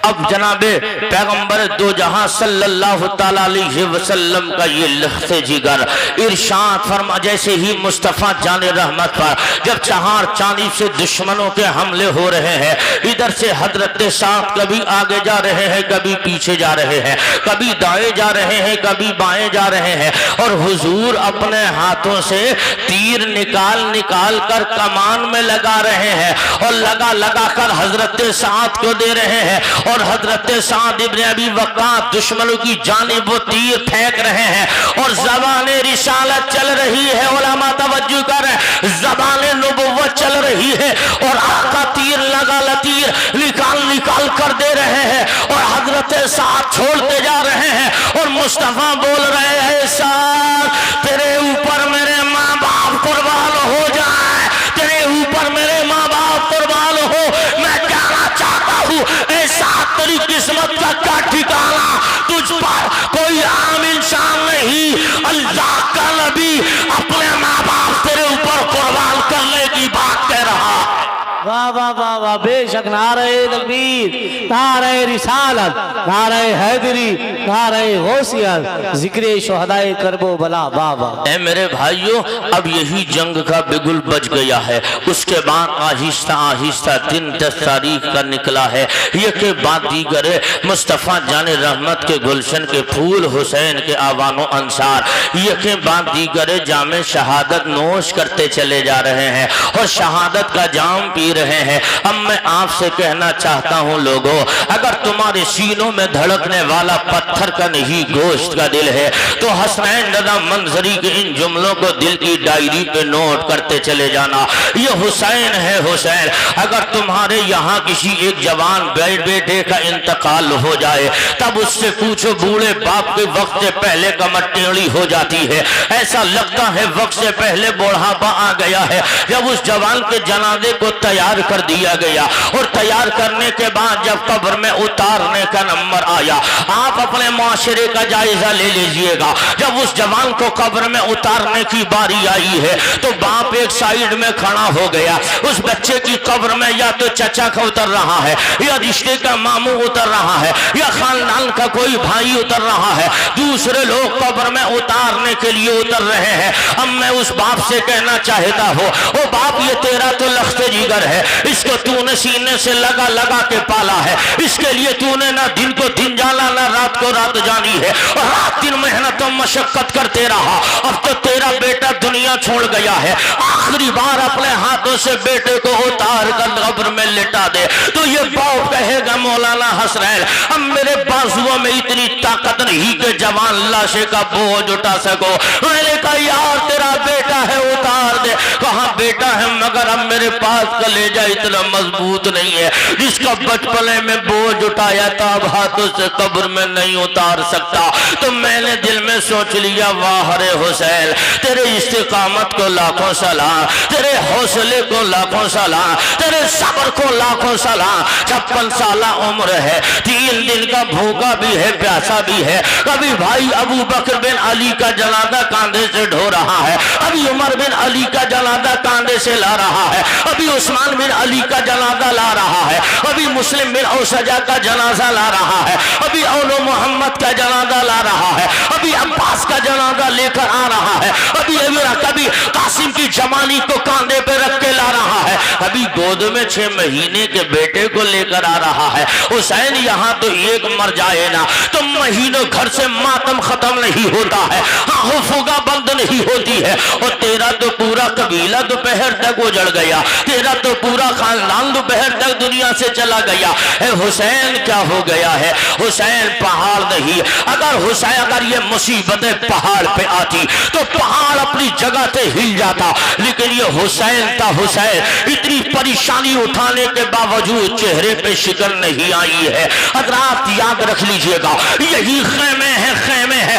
اب جناب پیغمبر دو جہاں صلی اللہ تعالی علیہ وسلم کا یہ لخت جگر ارشاد فرما، جیسے ہی مصطفیٰ جان رحمت پر جب چہار جانب سے دشمنوں کے حملے ہو رہے ہیں، ادھر سے حضرت سعد کبھی آگے جا رہے ہیں، کبھی پیچھے جا رہے ہیں، کبھی دائیں جا رہے ہیں، کبھی بائیں جا رہے ہیں، اور حضور اپنے ہاتھوں سے تیر نکال نکال کر کمان میں لگا رہے ہیں، اور لگا لگا کر حضرت سعد کو دے رہے ہیں، اور حضرت سعد ابن ابی وقاص دشمنوں کی جانب وہ تیر پھینک رہے ہیں، اور زبان رسالت چل رہی ہے۔ علماء توجہ کر رہے ہیں، زبان نبوت چل رہی ہے، اور آقا تیر لگا لتیر نکال نکال کر دے رہے ہیں، اور حضرت سعد چھوڑتے جا رہے ہیں، اور مصطفیٰ بول رہے ہیں سعد تیرے اوپر میرے ماں باپ قربان ہو جائے، تیرے اوپر میرے ماں باپ قربان ہو، میں جانا چاہتا ہوں اے سعد تیری قسمت کا کیا ٹھکانا، تجھ پر کوئی عام انسان نہیں، اللہ کا نبی اپنے ماں باپ تیرے اوپر قربان کرنے کی بات کہہ رہا ہے۔ واہ واہ واہ واہ، بے شک نعرہ تکبیر، نعرہ رسالت، نعرہ حیدری، نعرہ غوثیت، ذکر شہداء کرب و بلا۔ واہ واہ۔ اے میرے بھائیوں، اب یہی جنگ کا بگل بج گیا ہے، اس کے بعد آہستہ آہستہ دن 10 تاریخ کا نکلا ہے، یہ کہ بعد دیگر مصطفیٰ جان رحمت کے گلشن کے پھول حسین کے آوان و انصار، یہ کہ بعد دیگر جام شہادت نوش کرتے چلے جا رہے ہیں، اور شہادت کا جام پی رہے ہیں۔ اب میں آپ سے کہنا چاہتا ہوں لوگوں، اگر تمہارے سینوں میں دھڑکنے والا پتھر کا نہیں گوشت کا دل ہے تو حسنین رضا منظری کے ان جملوں کو دل کی ڈائری پہ نوٹ کرتے چلے جانا۔ یہ حسین ہے حسین۔ اگر تمہارے یہاں کسی ایک جوان بیٹے کا انتقال ہو جائے تب اس سے پوچھو بوڑھے باپ کے وقت سے پہلے کمر ٹیڑھی ہو جاتی ہے، ایسا لگتا ہے وقت سے پہلے بوڑھاپا آ گیا ہے۔ جب اس جوان کے جنازے کو تیار کر دیا گیا، اور تیار کرنے کے بعد جب قبر میں اتارنے کا نمبر آیا، آپ اپنے معاشرے کا جائزہ لے لیجئے گا۔ جب اس جوان کو قبر میں اتارنے کی باری آئی ہے تو باپ ایک سائیڈ میں کھڑا ہو گیا، اس بچے کی قبر میں یا تو چچا کا اتر رہا ہے، یا رشتے کا ماموں اتر رہا ہے، یا خاندان کا کوئی بھائی اتر رہا ہے، دوسرے لوگ قبر میں اتارنے کے لیے اتر رہے ہیں۔ اب میں اس باپ سے کہنا چاہتا ہوں، او باپ یہ تیرا تو لخت جگر ہے، اس کو تو نے سینے سے لگا لگا کے پالا ہے، اس کے لیے تو نے نہ دن کو دن جانا نہ رات کو رات جانی ہے، اور رات دن محنت و مشقت کرتے رہا۔ اب تو تیرا بیٹا دنیا چھوڑ گیا ہے، آخری بار اپنے ہاتھوں سے بیٹے کو اتار کر قبر میں لٹا دے تو یہ باپ کہے گا مولانا حسنین اب میرے بازوؤں میں اتنی طاقت نہیں کہ جوان لاشے کا بوجھ اٹھا سکو۔ میں نے کہا یار تیرا بیٹا ہے اتار دے، کہاں بیٹا ہے مگر اب میرے پاس کلیجہ اتنا مضبوط نہیں ہے، جس کا بچپنے میں بوجھ اٹھایا تھا اب ہاتھوں سے قبر میں نہیں اتار سکتا۔ تو میں نے دل میں سوچ لیا واہ رے حسین تیرے استقامت کو لاکھوں سلام، تیرے حوصلے کو لاکھوں سلام، تیرے صبر کو لاکھوں سلام۔ 56 سالہ عمر ہے، 3 دن کا بھوکا بھی ہے پیاسا بھی ہے، کبھی بھائی ابو بکر بن علی کا جنازہ کاندھے سے ڈھو رہا ہے، ابھی عمر بن علی کا جنازہ کاندھے سے لا رہا ہے، ابھی عثمان بن علی کا جنازہ لا رہا ہے، ابھی مسلم بن اوسجہ کا جنازہ لا رہا ہے، ابھی اولو محمد کا جنازہ لا رہا ہے، ابھی عباس کا جنازہ لے کر آ رہا ہے، کبھی قاسم کی جوانی کو کاندھے پہ رکھ کے لا رہا ہے، ابھی گود میں 6 مہینے کے بیٹے کو لے کر آ رہا ہے۔ حسین یہاں تو ایک مر جائے نا تو مہینوں گھر سے ماتم ختم نہیں ہوتا ہے، ہاں فگا بند نہیں ہوتی ہے، اور تیرا تو پورا قبیلہ دوپہر تک اجڑ گیا، تیرا تو پورا خاندان دوپہر تک دنیا سے چلا گیا۔ اے حسین کیا ہو گیا ہے؟ حسین پہاڑ نہیں، اگر یہ مصیبتیں پہاڑ پہ آتی تو پہاڑ اپنی جگہ سے ہل جاتا، لیکن یہ حسین تھا حسین، اتنی پریشانی اٹھانے کے باوجود چہرے پہ شکن نہیں آئی ہے۔ حضرات یاد رکھ لیجئے گا، یہی خیمے ہیں،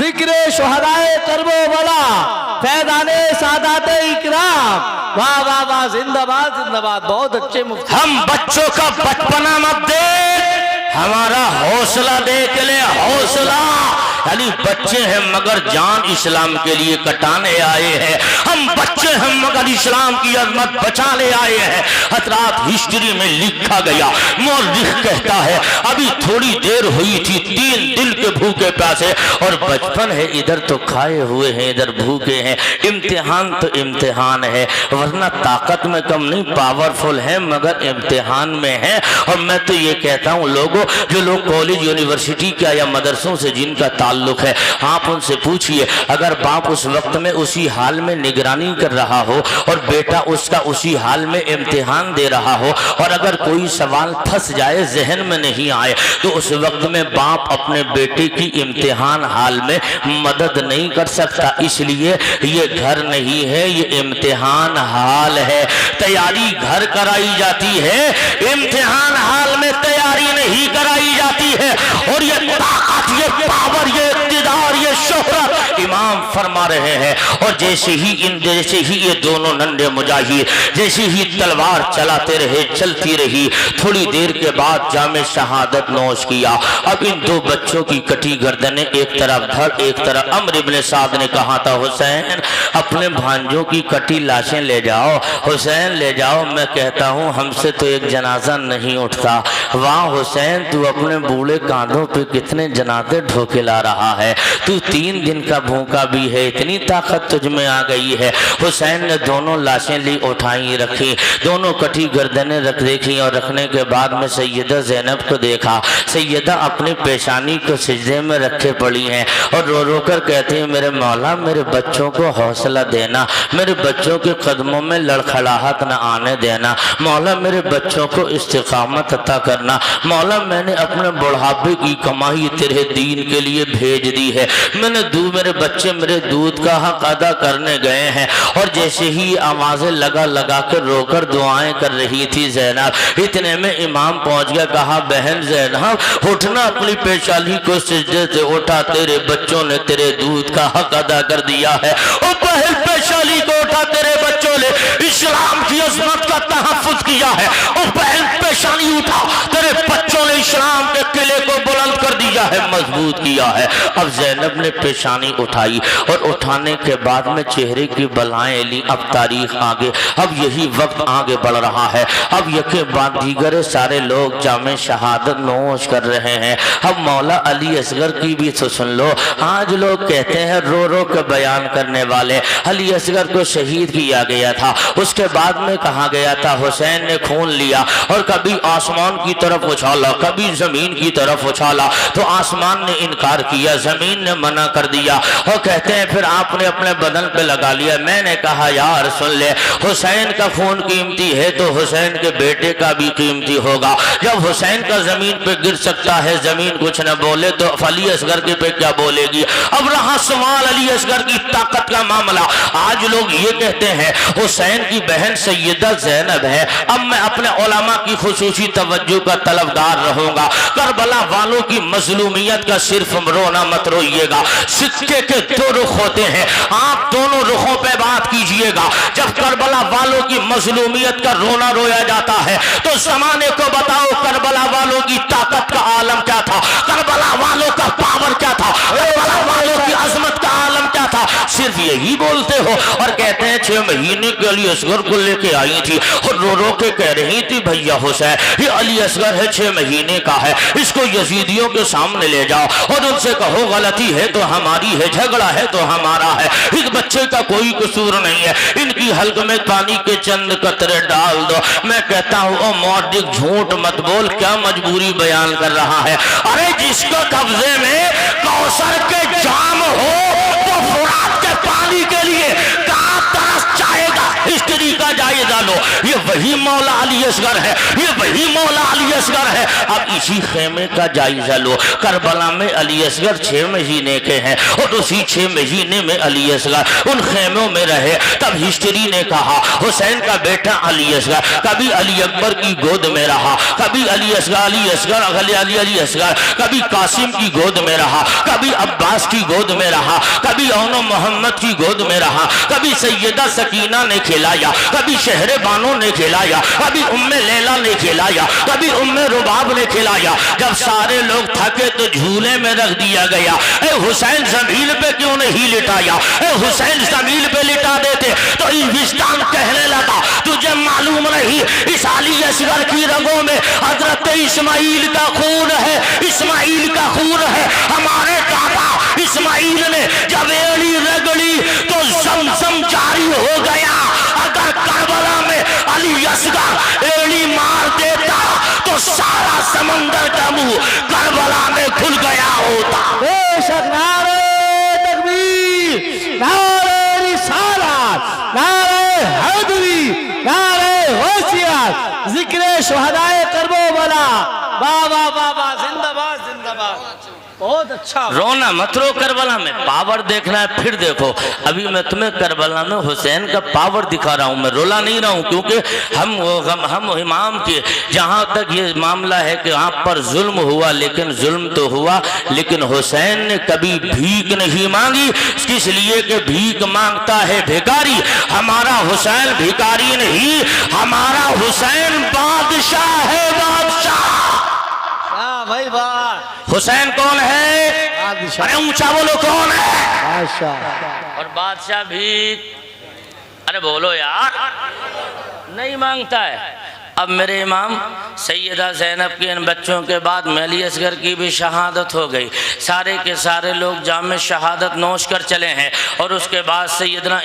ذکر شہدائے کربو بلا فیضان سادات اکرام واہ واہ واہ زندہ باد زندہ باد بہت اچھے مفتی ہم بچوں کا بچپنا مت دیکھ ہمارا حوصلہ دیکھ لے حوصلہ یعنی بچے ہیں مگر جان اسلام کے لیے کٹانے آئے ہیں ہم بچے ہیں مگر اسلام کی عظمت بچانے آئے ہیں حضرات ہسٹری میں لکھا گیا مورخ کہتا ہے ابھی تھوڑی دیر ہوئی تھی 3 دن کے بھوکے پیاسے اور بچپن ہے ادھر تو کھائے ہوئے ہیں ادھر بھوکے ہیں امتحان تو امتحان ہے ورنہ طاقت میں کم نہیں پاورفل ہے مگر امتحان میں ہے اور میں تو یہ کہتا ہوں لوگوں جو لوگ کالج یونیورسٹی کیا یا مدرسوں سے جن کا تعلق ہے آپ ان سے پوچھئے اگر باپ اس وقت میں اسی حال میں نگرانی کر رہا ہو اور بیٹا اس کا اسی حال میں امتحان دے رہا ہو اور اگر کوئی سوال پھنس جائے ذہن میں نہیں آئے تو اس وقت میں باپ اپنے بیٹے کی امتحان حال میں مدد نہیں کر سکتا اس لیے یہ گھر نہیں ہے یہ امتحان حال ہے تیاری گھر کرائی جاتی ہے امتحان حال میں تیاری نہیں کرائی جاتی ہے اور یہ طاقت یہ پاور یہ اقتدار یہ شہرت امام فرما رہے ہیں اور جیسے ہی یہ دونوں ننھے مجاہد جیسے ہی تلوار چلاتے رہے چلتی رہی تھوڑی دیر کے بعد جام شہادت نوش کیا اب ان 2 بچوں کی کٹی گردنیں ایک طرف دھڑ ایک طرف عمرو ابن سعد نے کہا تھا حسین اپنے بھانجوں کی کٹی لاشیں لے جاؤ حسین لے جاؤ میں کہتا ہوں ہم سے تو ایک جنازہ نہیں اٹھتا واہ حسین تو اپنے بوڑھے کاندھوں پہ کتنے جنازے ڈھوکے لا رہا ہے تو 3 دن کا بھوکا بھی ہے اتنی طاقت تجھ میں آ گئی ہے حسین نے دونوں لاشیں لی اٹھائیں رکھی دونوں کٹی گردنیں رکھ دیکھی اور رکھنے کے بعد میں سیدہ زینب کو دیکھا سیدہ اپنی پیشانی کو سجدے میں رکھے پڑی ہیں اور رو رو کر کہتی ہیں میرے مولا میرے بچوں کو حوصلہ دینا میرے بچوں کے قدموں میں لڑکھڑاہٹ نہ آنے دینا مولا میرے بچوں کو استقامت عطا کرنا مولا میں نے اپنے بڑھاپے کی کمائی تیرے دین کے لیے بھیج دی ہے میں نے میرے بچے میرے دودھ کا حق ادا کرنے گئے ہیں اور جیسے ہی آوازیں لگا کر رو کر دعائیں کر رہی تھی زینب اتنے میں امام پہنچ گیا کہا بہن زینب اٹھنا اپنی پیشانی کو سجدے سے اٹھا تیرے بچوں نے تیرے دودھ کا حق ادا کر دیا ہے اور بہن پیشانی کو اٹھا تیرے بچوں نے اسلام کی عظمت کا تحفظ کیا ہے اور بہن پیشانی اٹھا تیرے بچوں نے اسلام کے قلعے کو بلند کر دیا ہے مضبوط کیا ہے اب زینب نے پیشانی اٹھائی اور اٹھانے کے بعد میں چہرے کی بلائیں لی اب تاریخ آگے اب یہی وقت آگے بڑھ رہا ہے اب یکے بعد دیگر سارے لوگ جام شہادت نوش کر رہے ہیں اب مولا علی اصغر کی بھی تو سن لو آج لوگ کہتے ہیں رو رو کے بیان کرنے والے علی اصغر کو شہید کیا گیا تھا اس کے بعد میں کہا گیا تھا حسین نے خون لیا اور کبھی آسمان کی طرف اچھالا کبھی زمین کی طرف اچھالا تو آسمان نے انکار کیا زمین نے منع کر دیا اور کہتے ہیں پھر آپ نے اپنے بدن پہ لگا لیا میں نے کہا یار سن لے حسین کا خون قیمتی ہے تو حسین کے بیٹے کا بھی قیمتی ہوگا جب حسین کا زمین پہ گر سکتا ہے زمین کچھ نہ بولے تو علی اصغر کے پہ کیا بولے گی اب رہا سوال علی اصغر کی طاقت کا معاملہ آج لوگ یہ کہتے ہیں حسین کی بہن سیدہ زینب ہے اب میں اپنے علماء کی خصوصی توجہ کا طلبگار رہوں گا کربلا والوں کی مظلومیت کا صرف رونا مت روئیے گا سکے کے 2 رخ ہوتے ہیں آپ دونوں رخوں پہ بات کیجئے گا جب کربلا والوں کی مظلومیت کا رونا رویا جاتا ہے تو زمانے کو بتاؤ کربلا والوں کی طاقت کا عالم کیا تھا کربلا والوں کا پاور کیا تھا کربلا والوں کی عظمت کا عالم کیا تھا صرف یہی بولتے ہو اور کہتے ہیں 6 مہینے کے علی اصغر کو لے کے آئی تھی اور رو رو کے کہہ رہی تھی بھیا حسین یہ علی اصغر ہے 6 مہینے کا ہے اس کو یزیدیوں کے سامنے لے جاؤ اور ان سے کہو غلطی ہے تو ہماری ہے جھگڑا ہے تو ہمارا ہے اس بچے کا کوئی قصور نہیں ہے ان کی حلق میں پانی کے چند قطرے ڈال دو میں کہتا ہوں او مورخ جھوٹ مت بول کیا مجبوری بیان کر رہا ہے ارے جس کو قبضے میں کوثر کے جام ہو تو فرات کے پانی کے لیے کہاں ترس چاہے گا ہسٹری کا جائزہ لو یہ وہی مولا علی اصغر ہے یہ وہی مولا علی اصغر ہے. اب اسی خیمے کا جائزہ لو. کربلا میں علی اصغر 6 مہینے کے ہیں اور اسی 6 مہینے میں علی اصغر ان خیموں میں رہے. تب ہسٹری نے کہا حسین کا بیٹا علی اصغر کبھی علی اکبر کی گود میں رہا, کبھی علی اصغر, کبھی قاسم کی گود میں رہا, کبھی عباس کی گود میں رہا, کبھی اون محمد کی گود میں رہا, کبھی سیدہ سکینہ نے کھلایا, کبھی شہر بانو نے کھلایا, کبھی ام لیلا نے کھلایا, کبھی ام رباب نے کھلایا. جب سارے لوگ تھکے تو جھولے میں رکھ دیا گیا. اے حسین زمین پہ کیوں نہیں لٹایا؟ اے حسین زمین پہ لٹا دیتے تو وجدان کہنے لگا تجھے معلوم نہیں اس علی اصغر کی رگوں میں حضرت اسماعیل کا خون ہے, اسماعیل کا خون ہے. ہمارے دادا اسماعیل نے جب ایڑی رگڑی تو زمزم جاری ہو گیا. اگر کربلا میں علی اصغر ایڑی مار دیتا تو سارا سمندر کا منہ کربلا میں کھل گیا ہوتا. بے شک نعرہ تکبیر, نعرہ رسالت, نعرہ حیدری, نعرہ غوثیت, ذکر شہدائے کربلا. بابا بابا زندہ باد زندہ باد. بہت اچھا. رونا مت رو, کربلا میں پاور دیکھنا ہے. پھر دیکھو ابھی میں تمہیں کربلا میں حسین کا پاور دکھا رہا ہوں, میں رولا نہیں رہا ہوں کیونکہ ہم امام کے جہاں تک یہ معاملہ ہے کہ آپ پر ظلم ہوا, لیکن ظلم تو ہوا لیکن حسین نے کبھی بھیک نہیں مانگی. اس لیے کہ بھیک مانگتا ہے بھیکاری. ہمارا حسین بھیکاری نہیں, ہمارا حسین بادشاہ ہے, بادشاہ. بھائی واہ. حسین کون ہے؟ ارے اونچا بولو کون ہے؟ اور بادشاہ بھی, ارے بولو یار, نہیں مانگتا ہے. اب میرے امام سیدہ زینب کے ان بچوں کے بعد میں علی اصغر کی بھی شہادت ہو گئی. سارے کے سارے لوگ جام شہادت نوش کر چلے ہیں. اور اس کے بعد سیدنا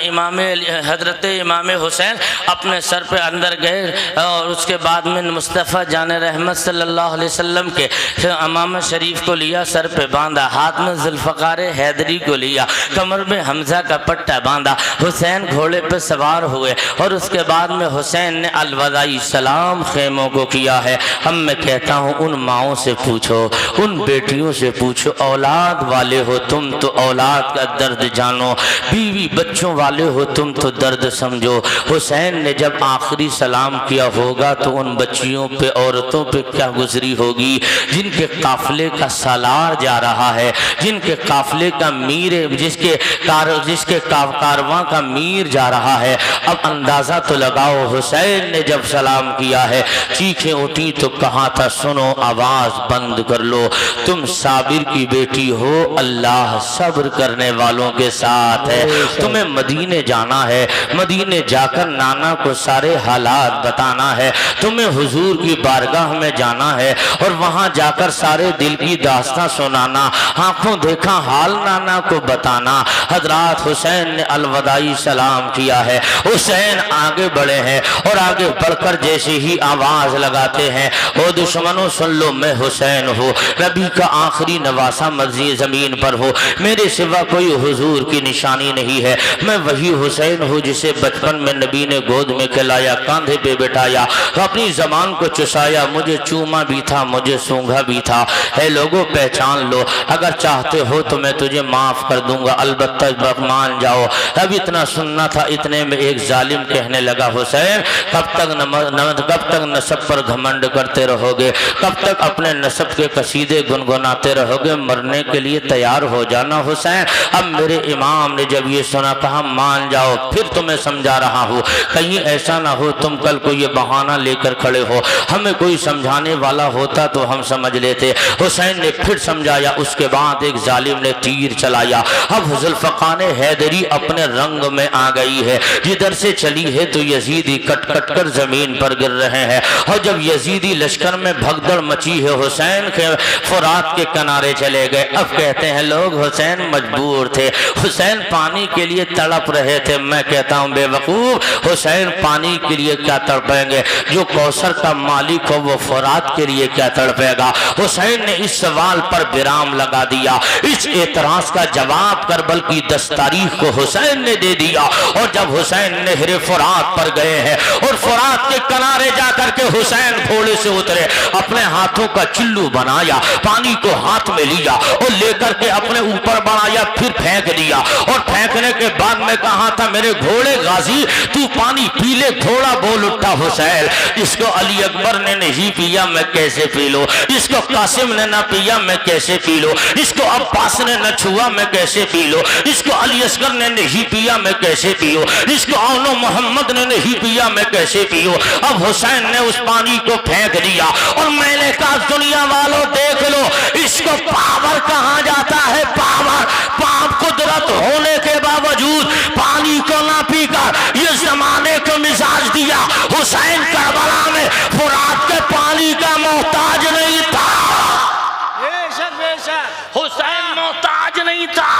حضرت امام حسین اپنے سر پہ اندر گئے اور اس کے بعد میں مصطفیٰ جان رحمت صلی اللہ علیہ وسلم کے امام شریف کو لیا, سر پہ باندھا, ہاتھ میں ذوالفقار حیدری کو لیا, کمر میں حمزہ کا پٹا باندھا. حسین گھوڑے پہ سوار ہوئے اور اس کے بعد میں حسین نے الوداعی سلام خیموں کو کیا ہے. ہم میں کہتا ہوں ان ماؤں سے پوچھو, ان بیٹیوں سے پوچھو, اولاد والے ہو تم تو اولاد کا درد جانو, بیوی بچوں والے ہو تم تو درد سمجھو. حسین نے جب آخری سلام کیا ہوگا تو ان بچیوں پہ, عورتوں پہ کیا گزری ہوگی جن کے قافلے کا سالار جا رہا ہے, جن کے قافلے کا میر, جس کے کارواں کا میر جا رہا ہے. اب اندازہ تو لگاؤ, حسین نے جب سلام کیا ہے چیخیں اٹھی تو کہا تھا سنو آواز بند کر لو, تم صابر کی بیٹی ہو, اللہ صبر کرنے والوں کے ساتھ ہے. تمہیں مدینے جانا ہے, مدینے جا کر نانا کو سارے حالات بتانا ہے. تمہیں حضور کی بارگاہ میں جانا ہے اور وہاں جا کر سارے دل کی داستان سنانا, آنکھوں دیکھا حال نانا کو بتانا. حضرات حسین نے الوداعی سلام کیا ہے. حسین آگے بڑھے ہیں اور آگے بڑھ کر جیسے ہی آواز لگاتے ہیں, او دشمنوں سن لو میں حسین ہوں, نبی کا آخری نواسا مرضی زمین پر ہو, میرے سوا کوئی حضور کی نشانی نہیں ہے. میں وہی حسین ہوں جسے بچپن میں نبی نے گود میں کھلایا, کاندھے پہ بٹھایا, اپنی زبان کو چسایا, مجھے چوما بھی تھا, مجھے سونگھا بھی تھا. اے لوگوں پہچان لو, اگر چاہتے ہو تو میں تجھے معاف کر دوں گا, البتہ مان جاؤ. اب اتنا سننا تھا, اتنے میں ایک ظالم کہنے لگا حسین کب تک نسب پر گھمنڈ کرتے رہو گے, کب تک اپنے نسب کے قصیدے گنگناتے رہو گے, مرنے کے لیے تیار ہو جانا حسین. اب میرے امام نے جب یہ سنا کہا مان جاؤ, پھر تمہیں سمجھا رہا ہوں, کہیں ایسا نہ ہو تم کل کو یہ بہانہ لے کر کھڑے ہو, ہمیں کوئی سمجھانے والا ہوتا تو ہم سمجھ لیتے. حسین نے پھر سمجھایا, اس کے بعد ایک ظالم نے تیر چلایا. اب ذوالفقار حیدری اپنے رنگ میں آ گئی ہے, جدھر سے چلی ہے تو یزیدی کٹ کٹ کر زمین پر گر رہے ہیں. اور جب یزیدی لشکر میں بھگدڑ مچی ہے, حسین کے فرات کے کنارے چلے گئے. اب کہتے ہیں لوگ حسین مجبور تھے, حسین پانی کے لیے تڑپ رہے تھے. میں کہتا ہوں بے وقوف, حسین پانی کے لیے کیا تڑپیں گے, جو کوثر کا مالک ہو وہ فرات کے لیے کیا تڑپے گا. حسین نے اس سوال پر برام لگا دیا, اس اعتراض کا جواب کربل کی 10 تاریخ کو حسین نے دے دیا. اور جب حسین نہر فرات پر گئے ہیں اور فرات کے کنارے والے جا کر کے حسین گھوڑے سے اترے, اپنے ہاتھوں کا چلو بنایا, پانی کو ہاتھ میں لیا اور لے کر کے اپنے اوپر بڑھایا, پھر پھینک دیا. اور پھینکنے کے بعد میں کہا تھا میرے گھوڑے غازی تو پانی پی لے. گھوڑا بول اٹھا حسین اس کو علی اکبر نے نہیں پیا میں کیسے پی لوں, اس کو قاسم نے نہ پیا میں کیسے پی لوں, اس کو عباس نے نہ چھوا میں کیسے پی لوں, اس کو علی اصغر نے نہیں پیا میں کیسے پیوں, اس کو اونو محمد نے نہیں پیا میں کیسے پیوں. اب حسین نے اس پانی کو پھینک دیا اور میں نے کہا دنیا والوں دیکھ لو اس کو پاور کہا جاتا ہے. پاور قدرت ہونے کے باوجود پانی کو نہ پی کر یہ زمانے کو مزاج دیا. حسین کربلا میں فرات کے پانی کا محتاج نہیں تھا, حسین محتاج نہیں تھا.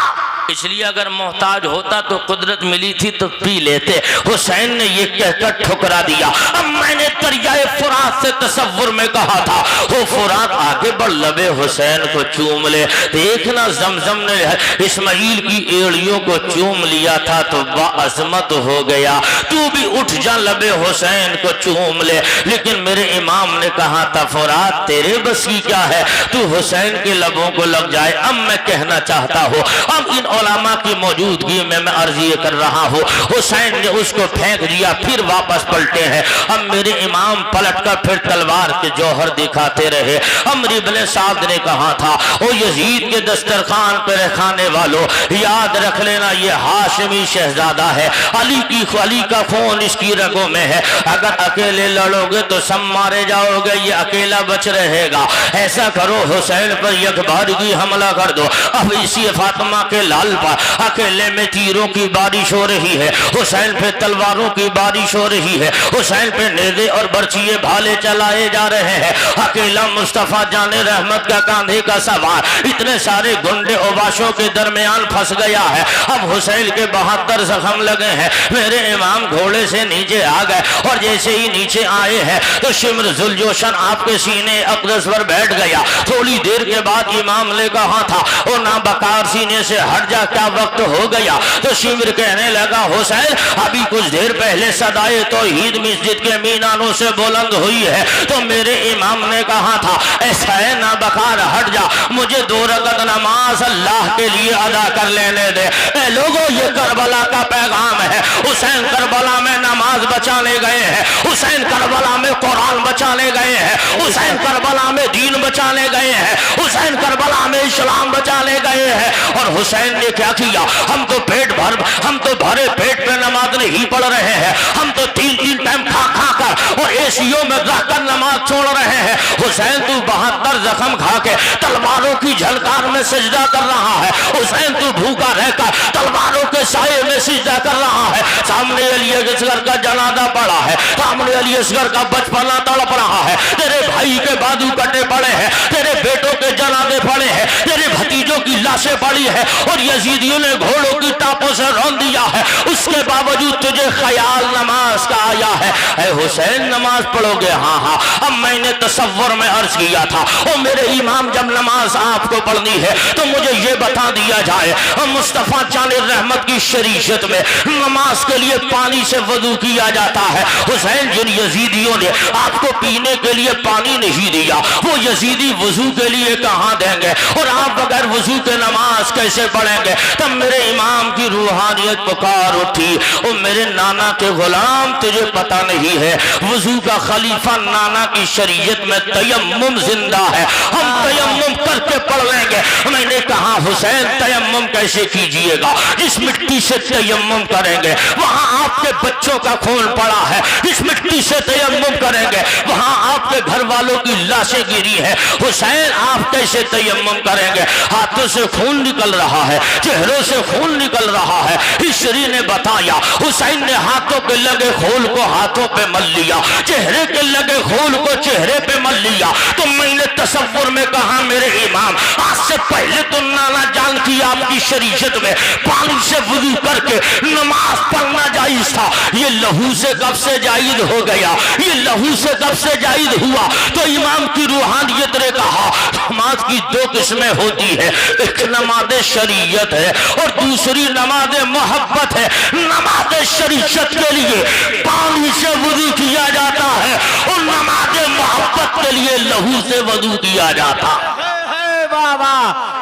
اس لیے اگر محتاج ہوتا تو قدرت ملی تھی تو پی لیتے. حسین نے یہ کہہ کر ٹھکرا دیا. اب میں نے دریائے فرات سے تصور میں کہا تھا وہ فرات آگے بڑھ لبے حسین کو چوم لے. دیکھنا زمزم نے اسماعیل کی ایڑیوں کو چوم لیا تھا تو باعظمت ہو گیا, تو بھی اٹھ جا لبے حسین کو چوم لے. لیکن میرے امام نے کہا تھا فرات تیرے بس کی کیا ہے, تو حسین کے لبوں کو لگ جائے. اب میں کہنا چاہتا ہوں, اب ان علماء کی موجودگی میں عرض یہ کر رہا ہوں, حسین نے اس کو پھینک دیا پھر واپس پلٹے ہیں. اب میرے امام پلٹ کر پھر تلوار کے جوہر دکھاتے رہے. عمر بن سعد نے کہا تھا او یزید کے دسترخوان پر کھانے والوں یاد رکھ لینا یہ ہاشمی شہزادہ ہے, علی کا خون اس کی رگوں میں ہے, اگر اکیلے لڑو گے تو سب مارے جاؤ گے, یہ اکیلا بچ رہے گا. ایسا کرو حسین پر یکبارگی حملہ کر دو. اب اسی فاطمہ کے لال پر اکیلے میں تیروں کی بارش ہو رہی ہے, حسین پہ تلواروں کی بارش ہو رہی ہے, حسین پہ نیزے اور برچیے بھالے چلائے جا رہے ہیں. اکیلا مصطفیٰ جان رحمت کا کاندھے کا سوار اتنے سارے گنڈے اوباشوں کے درمیان پھنس گیا ہے. اب حسین کے 72 زخم لگے ہیں. میرے امام گھوڑے سے نیچے آ گئے اور جیسے ہی نیچے آئے ہیں تو شمر ذوالجوشن آپ کے سینے اقدس پر بیٹھ گیا. تھوڑی دیر کے بعد امام نے کہا تھا او نابکار سینے سے ہٹ جا, کیا وقت ہو گیا. تو شمر کہنے لگا حسین ابھی کچھ دیر پہلے صدائے توحید مسجد کے مینانوں سے بلند ہوئی ہے. تو میرے امام نے کہا تھا ایسا ہے نابکار ہٹ جا, مجھے 2 رکعت نماز اللہ کے لیے ادا کر لینے دے. اے لوگوں یہ کربلا کا پیغام ہے. حسین کربلا میں نماز بچانے گئے ہیں, حسین کربلا میں قرآن بچانے گئے ہیں, حسین کربلا میں دین بچانے گئے ہیں, حسین کربلا میں اسلام بچانے گئے ہیں. اور حسین نے کیا کیا, ہم تو بھرے پیٹ پہ نماز نہیں پڑھ رہے ہیں, ہم تو 3 ٹائم کھا کر اور ایسیوں میں رہ کر نماز چھوڑ رہے ہیں. حسین تو 72 زخم کھا کے تلواروں کی جھلکار میں سجدہ کر رہا ہے. حسین تو بھوکا رہ کر تلواروں کے سائے میں سجدہ کر رہا ہے. سامنے علی اصغر کا جنازہ پڑا ہے, سامنے علی اصغر کا بچپنا تڑپ رہا ہے. تیرے بھائی کے بازو کٹے پڑے ہیں, تیرے بیٹوں کے جنازے پڑے ہیں, تیرے بھتیجوں کی لاشیں پڑی ہے اور یزیدیوں نے گھوڑوں کی ٹاپوں سے رون دیا ہے. اس کے باوجود تجھے خیال نماز کا آیا ہے. اے حسین نماز پڑھو گے؟ ہاں. اب میں نے تصور میں عرض کیا تھا او میرے امام جب نماز آپ کو پڑھنی ہے تو مجھے یہ بتا دیا جائے مصطفیٰ جان رحمت کی شریعت میں نماز کے لیے پانی سے وضو کیا جاتا ہے. حسین جن یزیدیوں نے آپ کو پینے کے لیے پانی نہیں دیا وہ یزیدی وضو کے لیے کہاں دیں گے, اور آپ بغیر وضو کے نماز کیسے پڑھیں گے؟ تب میرے امام کی روحانیت پکار اٹھی او میرے نانا کے غلام تجھے پتا نہیں ہے وضو کا خلیفہ نانا کی شریعت میں تیمم زندہ ہے, ہم تیمم کر کے پڑھ لیں گے. میں نے کہا حسین تیمم کیسے کیجئے گا, جس مٹی سے تیمم کریں گے وہاں آپ کے بچوں کا خون پڑا ہے, جس مٹی سے تیمم کریں گے وہاں آپ کے گھر والوں کی لاشیں گری ہے. حسین آپ کیسے تیمم کریں گے؟ ہاتھوں سے خون نکل رہا ہے, چہروں سے خون نکل رہا ہے. ہسٹری نے بتایا حسین نے ہاتھوں کے لگے خون کو ہاتھوں پہ مل لیا, چہرے کے لگے خون کو چہرے پہ مل لیا. تو میں نے تصور میں کہا میرے امام آج سے پہلے تو نانا جان کی آپ کی شریعت میں پانی سے وضو کر کے نماز پڑھنا جائز تھا, یہ لہو سے کب سے جائز ہو گیا, یہ لہو سے کب سے جائز ہوا؟ تو امام کی روحانیت نے کہا نماز نماز کی دو قسمیں ہوتی ہے، ایک نماز شریعت ہے اور دوسری نماز محبت ہے۔ نماز شریعت کے لیے پانی سے وضو کیا جاتا ہے اور نماز محبت کے لیے لہو سے وضو کیا جاتا ہے۔ بابا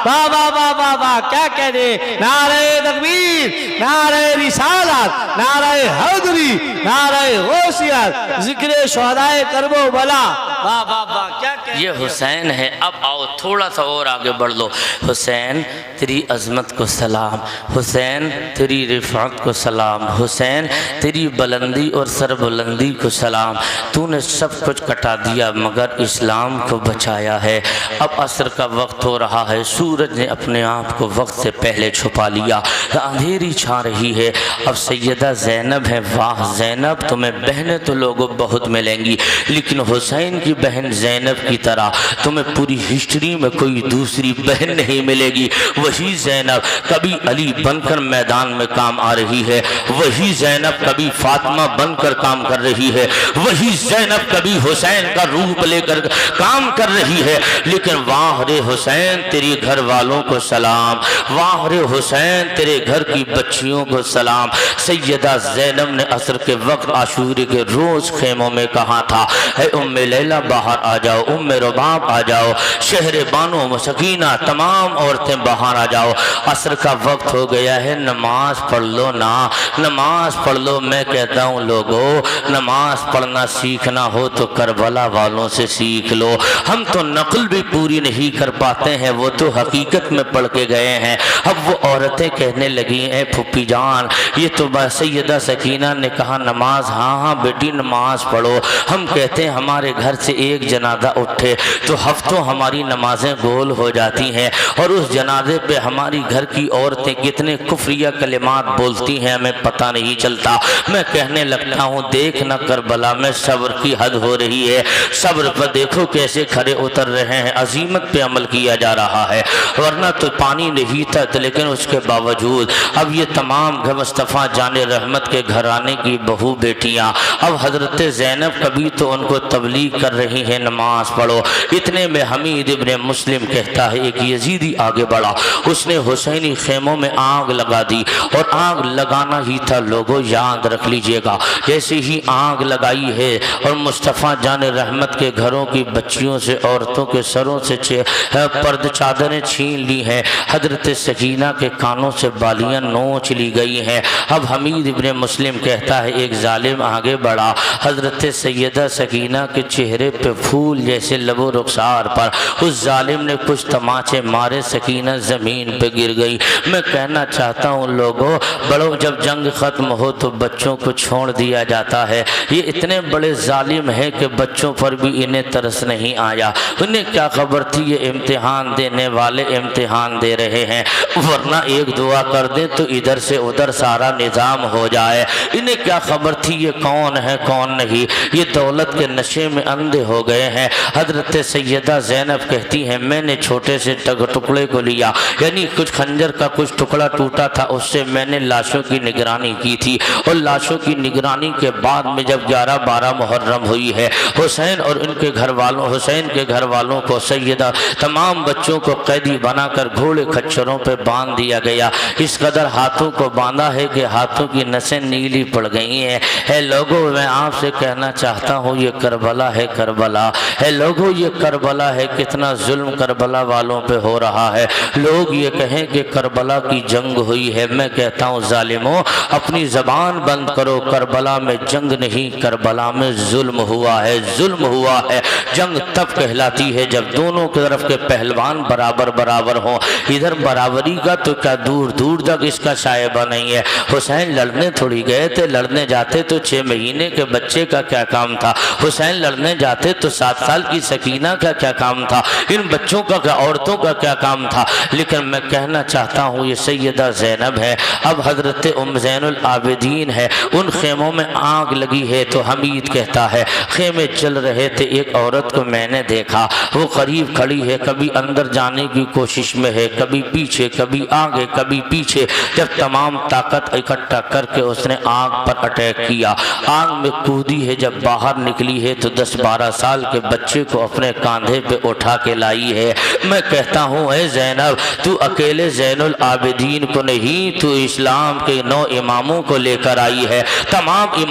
بابا بابا بابا کیا کہہ دے، نعرہ تکبیر، نعرہ رسالت، نعرہ حیدری، نعرہ غوثیت، ذکر شہداء کرب و بلا۔ بابا بابا کیا کہہ دے۔ یہ حسین ہے۔ اب آؤ تھوڑا سا اور آگے بڑھ لو۔ حسین تیری عظمت کو سلام، حسین تیری رفعت کو سلام، حسین تیری بلندی اور سربلندی کو سلام۔ تو نے سب کچھ کٹا دیا مگر اسلام کو بچایا ہے۔ اب عصر کا وقت ہو رہا ہے، سورج نے اپنے آپ کو وقت سے پہلے چھپا لیا، اندھیری چھا رہی ہے۔ اب سیدہ زینب ہے، واہ زینب تمہیں بہنیں تو لوگوں بہت ملیں گی، لیکن حسین کی بہن زینب کی طرح تمہیں پوری ہسٹری میں کوئی دوسری بہن نہیں ملے گی۔ وہی زینب کبھی علی بن کر میدان میں کام آ رہی ہے، وہی زینب کبھی فاطمہ بن کر کام کر رہی ہے، وہی زینب کبھی حسین کا روپ لے کر کام کر رہی ہے۔ لیکن واہ رے حسین تیری گھر والوں کو سلام، واہ رے حسین تیرے گھر کی بچیوں کو سلام۔ سیدہ زینب نے عصر کے وقت عاشورے کے روز خیموں میں کہا تھا، اے ام لیلہ باہر آ جاؤ، ام رباب آ جاؤ، شہر بانو مسکینہ تمام عورتیں باہر آ جاؤ، عصر کا وقت ہو گیا ہے، نماز پڑھ لو نا، نماز پڑھ لو۔ میں کہتا ہوں لوگو نماز پڑھنا سیکھنا ہو تو کربلا والوں سے سیکھ لو۔ ہم تو نقل بھی پوری نہیں کر پاتے ہیں، وہ تو حقیقت میں پڑھ کے گئے ہیں۔ اب وہ عورتیں کہنے لگی اے پھپھی جان، یہ تو سیدہ سکینہ نے کہا نماز، ہاں ہاں بیٹی نماز پڑھو۔ ہم کہتے ہیں ہمارے گھر سے ایک جنازہ اٹھے تو ہفتوں ہماری نمازیں گول ہو جاتی ہیں، اور اس جنازے پہ ہماری گھر کی عورتیں کتنے کفریہ کلمات بولتی ہیں ہمیں پتہ نہیں چلتا۔ میں کہنے لگتا ہوں دیکھ نہ کربلا میں صبر کی حد ہو رہی ہے، صبر پر دیکھو کیسے کھڑے اتر رہے ہیں، عظیمت پہ عمل کیا جا رہا ہے، ورنہ تو پانی نہیں تھا، لیکن اس کے باوجود اب یہ تمام مصطفیٰ جان رحمت کے گھرانے کی بہو بیٹیاں اب حضرت زینب کبھی تو ان کو تبلیغ کر رہی ہیں نماز پڑھو۔ اتنے میں حمید ابن مسلم کہتا ہے ایک یزیدی آگے بڑھا، اس نے حسینی خیموں میں آگ لگا دی، اور آگ لگانا ہی تھا لوگوں یاد رکھ لیجئے گا، جیسے ہی آگ لگائی ہے اور مصطفیٰ جان رحمت کے گھروں کی بچیوں سے عورتوں کے سروں سے پرد چادریں چھین لی ہیں، حضرت سکینہ کے کانوں سے بالیاں نوچ لی گئی ہیں۔ اب حمید ابن مسلم کہتا ہے ایک ظالم آگے بڑھا، حضرت سیدہ سکینہ کے چہرے پہ پھول جیسے لب و رخسار پر اس ظالم نے کچھ تماچے مارے، سکینہ زمین پہ گر گئی۔ میں کہنا چاہتا ہوں لوگوں بڑوں جب جنگ ختم ہو تو بچوں کو چھوڑ دیا جاتا ہے، یہ اتنے بڑے ظالم ہیں کہ بچوں پر بھی انہیں ترس نہیں آیا، انہیں کیا خبر تھی یہ امتحان دینے والے امتحان دے رہے ہیں، ورنہ ایک دعا کر دیں تو ادھر سے ادھر سارا نظام ہو جائے۔ انہیں کیا خبر تھی یہ کون ہے کون نہیں، یہ دولت کے نشے میں اندھے ہو گئے ہیں۔ حضرت سیدہ زینب کہتی ہیں میں نے چھوٹے سے ٹکڑے کو لیا، یعنی کچھ خنجر کا کچھ ٹکڑا ٹوٹا تھا، اس سے میں نے لاشوں کی نگرانی کی تھی، اور لاشوں کی نگرانی کے بعد میں جب 11-12 محرم ہوئی ہے، حسین اور ان کے گھر والوں حسین کے گھر والوں کو سیدہ تمام بچوں کو قیدی بنا کر گھوڑے کھچروں پہ باندھ دیا گیا، اس قدر ہاتھوں کو باندھا ہے کہ ہاتھوں کی نسیں نیلی پڑ گئی ہیں۔ اے لوگوں میں آپ سے کہنا چاہتا ہوں یہ کربلا ہے، کربلا ہے لوگوں، یہ کربلا ہے، کتنا ظلم کربلا والوں پہ ہو رہا ہے۔ لوگ یہ کہیں کہ کربلا کی جنگ ہوئی ہے، میں کہتا ہوں ظالموں اپنی زبان بند کرو، کربلا میں جنگ نہیں، کربلا میں ظلم ہوا ہے، ظلم ہوا ہے۔ جنگ تب کہلاتی ہے جب دونوں کی طرف کے پہلوان برابر برابر ہوں، ادھر برابری کا تو کیا دور دور تک اس کا شائبہ نہیں ہے۔ حسین لڑنے تھوڑی گئے تھے، لڑنے جاتے تو 6 مہینے کے بچے کا کیا کام تھا، حسین لڑنے جاتے تو 7 سال کی سکینہ کا کیا کام تھا، ان بچوں کا کیا عورتوں کا کیا کام تھا۔ لیکن میں کہنا چاہتا ہوں یہ سیدہ زینب ہے، اب حضرت ام زین العابدین ہے، ان خیموں میں آگ لگی ہے تو حمید کہتا ہے خیمے چل رہے تھے، ایک عورت کو میں نے دیکھا وہ قریب کھڑی ہے، کبھی اندر جانے کی کوشش میں ہے، کبھی پیچھے کبھی آگے کبھی پیچھے، جب تمام طاقت اکٹھا کر کے اس نے آگ پر اٹیک کیا، آگ میں کودی ہے، جب باہر نکلی ہے تو 10-12 سال کے بچے کو اپنے کاندھے پہ اٹھا کے لائی ہے۔ میں کہتا ہوں اے زینب، تو اکیلے زین العابدین کو نہیں، تو اسلام کے 9 اماموں کو لے کر آئی ہے، تمام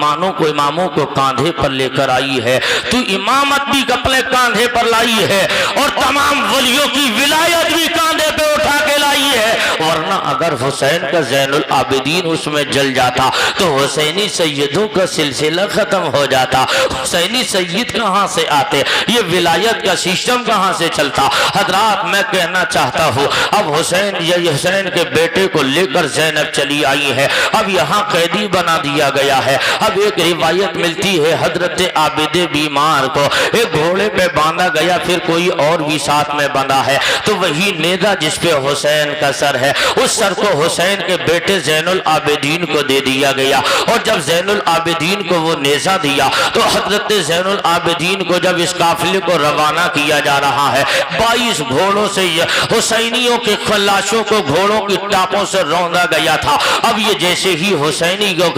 اماموں کو کاندھے پر لے کر آئی ہے، تو امامت بھی اپنے کاندھے پر لائی ہے، اور تمام ولیوں کی ولایت بھی کاندھے پہ اٹھا کے لائی ہے۔ ورنہ اگر حسین کا زین العابدین اس میں جل جاتا تو حسینی سیدوں کا سلسلہ ختم ہو جاتا، حسینی سید کہاں سے آتے، یہ ولایت کا سسٹم کہاں سے چلتا۔ حضرات میں کہنا چاہتا ہوں، اب حسین کے بیٹے کو لے کر زینب چلی آئی ہے، اب یہاں قیدی بنا دیا گیا ہے۔ اب ایک روایت ملتی ہے حضرت عابد بیمار کو ایک گھوڑے پہ باندھا گیا، پھر کوئی اور بھی ساتھ میں بندھا ہے، تو وہی نیزہ جس پہ حسین کا سر ہے، اس سر کو حسین کے بیٹے زین العابدین کو دے دیا گیا۔ اور جب زین العابدین کو وہ نیزہ دیا تو حضرت زین العابدین کو جب اس قافلے کو روانہ کیا جا رہا ہے، 22 گھوڑوں سے حسینیوں کے خلاشوں کو گھوڑوں کی ٹاپوں سے روندا گیا تھا۔ اب یہ جیسے ہی حسینی کو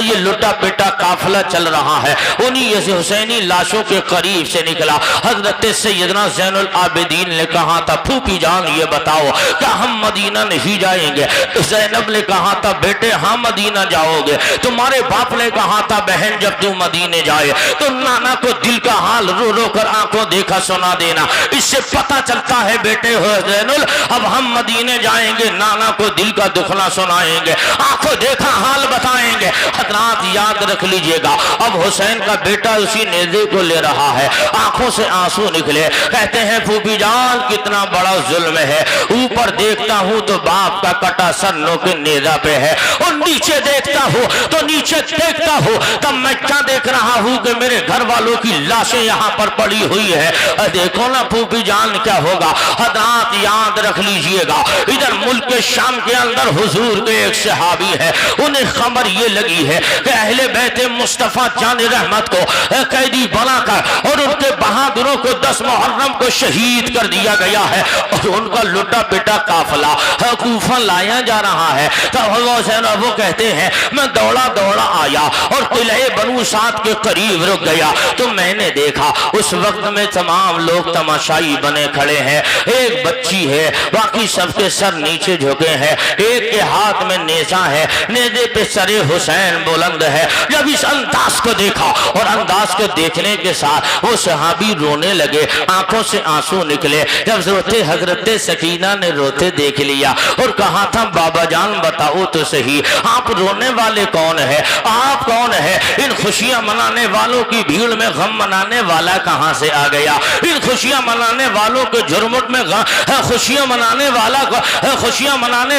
یہ لٹا پٹا قافلہ چل رہا ہے، انہی حسینی لاشوں کے قریب سے نکلا حضرت سیدنا زین العابدین نے کہا تھا پھوپھی جان یہ بتاؤ کیا ہم مدینہ نہیں جائیں گے؟ زینب نے کہا تھا بیٹے ہاں مدینہ جاؤ گے۔ تمہارے باپ نے کہا تھا بہن جب تم مدینے جائے تو نانا کو دل کا حال رو رو کر آنکھوں دیکھا سنا دینا، اس سے پتہ چلتا ہے بیٹے ہو زین اب ہم مدینے جائیں گے، نانا کو دل کا دکھنا سنائیں گے، آنکھوں دیکھا حال بتائیں گے۔ حضرات یاد رکھ لیجئے گا، اب حسین کا بیٹا اسی نیزے کو لے رہا ہے، آنکھوں سے آنسو نکلے، کہتے ہیں پھوپھی جان کتنا بڑا ظلم ہے، اوپر دیکھتا ہوں تو باپ کا کٹا سر نو کے نیزہ پہ ہے، اور نیچے دیکھتا ہوں تو نیچے دیکھتا ہوں تب میں کیا دیکھ رہا ہوں کہ میرے گھر والوں کی لاشیں یہاں پر پڑی ہوئی ہے۔ دیکھو نا پھوپھی جان کیا ہوگا۔ حضرات یاد رکھ لیجئے گا، ادھر ملک شام کے اندر حضور کے ایک صحابی ہے، انہیں خبر یہ لگی ہے کہ اہل بیت مصطفیٰ جان رحمت کو قیدی بنا کر اور ان کے بہادروں کو 10 محرم کو شہید کر دیا گیا ہے، اور ان کا لٹا پٹا قافلہ کوفہ لایا جا رہا ہے۔ تو وہ کہتے ہیں میں دوڑا دوڑا آیا اور قلعہ بنو سعد کے قریب رک گیا، تو میں نے دیکھا اس وقت میں تمام لوگ تماشائی بنے کھڑے ہیں، ایک بچی ہے، باقی سب کے سر نیچے جھکے ہیں، ایک کے ہاتھ میں نیزہ ہے، نیزے پہ سر حسین بلند ہے۔ جب اس انداز کو دیکھا اور انداز کو دیکھنے کے ساتھ وہ صحابی رونے لگے، آنکھوں سے آنسو نکلے۔ جب حضرت سکینہ نے روتے دیکھ لیا اور کہا تھا بابا جان بتاؤ تو صحیح آپ رونے والے کون ہیں، آپ کون ہیں؟ ان خوشیاں منانے والوں کی بھیڑ میں غم منانے والا کہاں سے آ گیا؟ ان خوشیاں منانے والوں کے جھرمٹ میں خوشیاں منانے